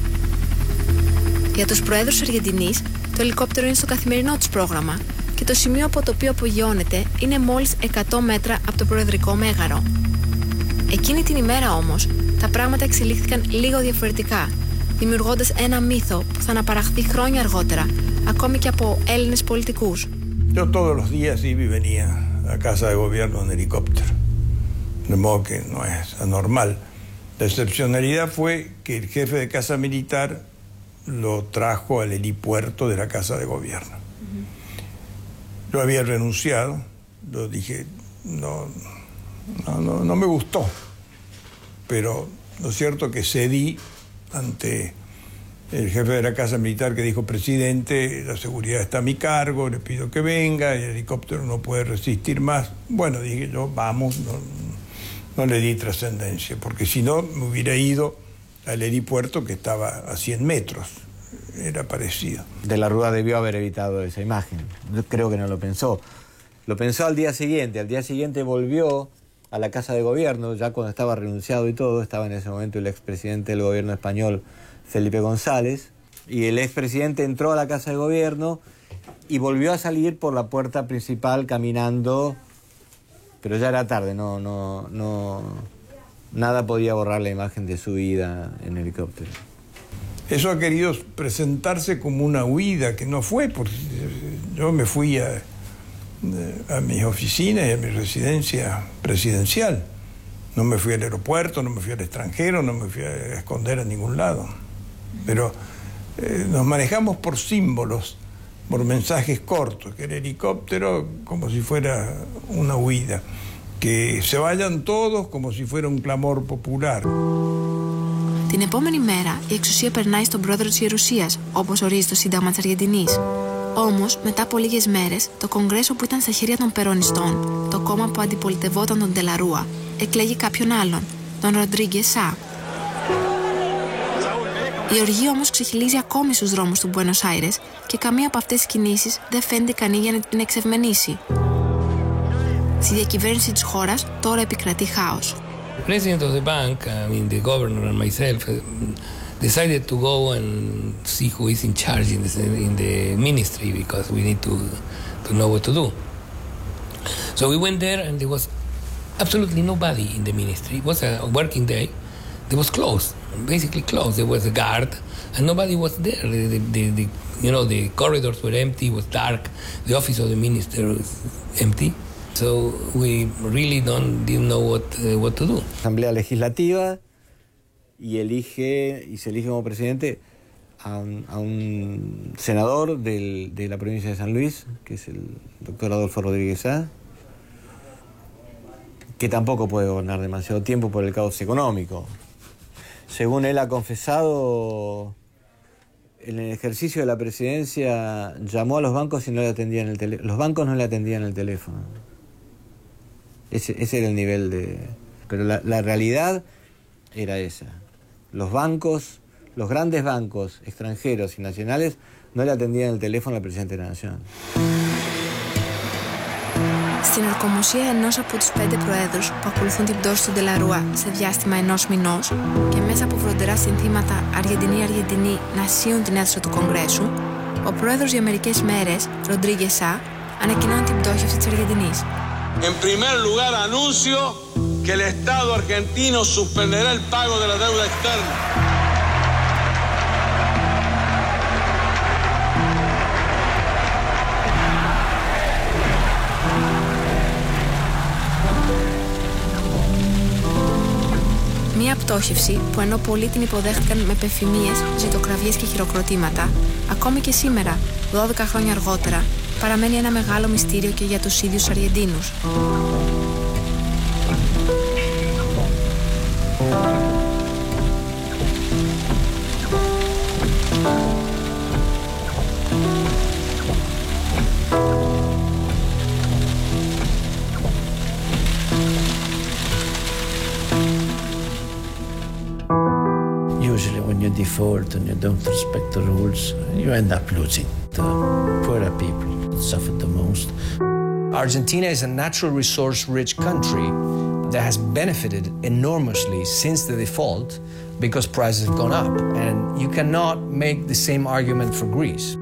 Για τους προέδρους Αργεντινής, το ελικόπτερο είναι στο καθημερινό τους πρόγραμμα και το σημείο από το οποίο απογειώνεται είναι μόλις 100 μέτρα από το προεδρικό μέγαρο. Εκείνη την ημέρα όμως, τα πράγματα εξελίχθηκαν λίγο διαφορετικά, δημιουργώντας ένα μύθο που θα αναπαραχθεί χρόνια αργότερα, ακόμη και από Έλληνες πολιτικούς. Yo todos los días iba y venía a casa de gobierno en helicóptero, de modo que no es anormal. La excepcionalidad fue que el jefe de casa militar lo trajo al helipuerto de la casa de gobierno. Yo había renunciado, lo dije, no me gustó, pero lo cierto que cedí ante el jefe de la casa militar que dijo: presidente, la seguridad está a mi cargo, le pido que venga, el helicóptero no puede resistir más. Bueno, dije yo, vamos, no le di trascendencia, porque si no me hubiera ido al helipuerto que estaba a 100 metros, era parecido. De la Rúa debió haber evitado esa imagen, yo creo que no lo pensó. Lo pensó al día siguiente volvió a la casa de gobierno, ya cuando estaba renunciado y todo, estaba en ese momento el expresidente del gobierno español, Felipe González, y el expresidente entró a la casa de gobierno y volvió a salir por la puerta principal caminando, pero ya era tarde, nada podía borrar la imagen de su huida en helicóptero. Eso ha querido presentarse como una huida, que no fue, porque yo me fui a mis oficinas y a mi residencia presidencial. No me fui al aeropuerto, no me fui al extranjero, no me fui a esconder a ningún lado. Pero nos manejamos por símbolos, por mensajes cortos, que el helicóptero como si fuera una huida, que se vayan todos como si fuera un clamor popular. Την επόμενη μέρα η εξουσία περνάει στον πρόεδρο της Γερουσίας, όπως ορίζει το Σύνταγμα της Αργεντινής. Όμως, μετά από λίγες μέρες, το Κογκρέσο που ήταν στα χέρια των Περονιστών, το κόμμα που αντιπολιτευόταν τον Ντελαρούα, εκλέγει κάποιον άλλον, τον Ροντρίγκε Σά. Η οργή όμως ξεχυλίζει ακόμη στους δρόμους του Μπουένος Άιρες και καμία από αυτές τις κινήσεις δεν φαίνεται ικανή για να την εξευμενήσει. Στη διακυβέρνηση της χώρας τώρα επικρατεί χάος. The president of the bank, the governor and myself, decided to go and see who is in charge in the ministry because we need to know what to do. So we went there and there was absolutely nobody in the ministry. It was a working day. It was closed, basically closed. There was a guard and nobody was there. The corridors were empty, it was dark. The office of the minister was empty. So we really didn't know what to do. Asamblea Legislativa y se elige como presidente a un senador de la provincia de San Luis, que es el doctor Adolfo Rodríguez Sá, que tampoco puede gobernar demasiado tiempo por el caos económico. Según él ha confesado, en el ejercicio de la presidencia llamó a los bancos y no le atendían el teléfono. Los bancos no le atendían el teléfono. Ese era el nivel de... Pero la realidad era esa. Los bancos, los grandes bancos extranjeros y nacionales no le atendían el teléfono al presidente de la Nación. Στην ορκομοσία ενός από τους 5 προέδρους που ακολουθούν την πτώση του Ντελαρούα σε διάστημα ενός μηνός και μέσα από φροντερά συνθήματα Αργεντινή να σύουν την αίθουσα του Κογκρέσου, ο πρόεδρος για μερικές μέρες, Ροντρίγκε Σά, ανακοινώνει την πτώχευση της Αργεντινής. En primer lugar, anuncio que el Estado argentino suspenderá el pago de la deuda externa. Μια πτώχευση που ενώ πολλοί την υποδέχτηκαν με πεφημίες, ζητοκραυγές και χειροκροτήματα, ακόμη και σήμερα, 12 χρόνια αργότερα, παραμένει ένα μεγάλο μυστήριο και για τους ίδιους Αργεντίνους. default and you don't respect the rules, you end up losing. The poorer people suffer the most. Argentina is a natural resource-rich country that has benefited enormously since the default because prices have gone up. And you cannot make the same argument for Greece.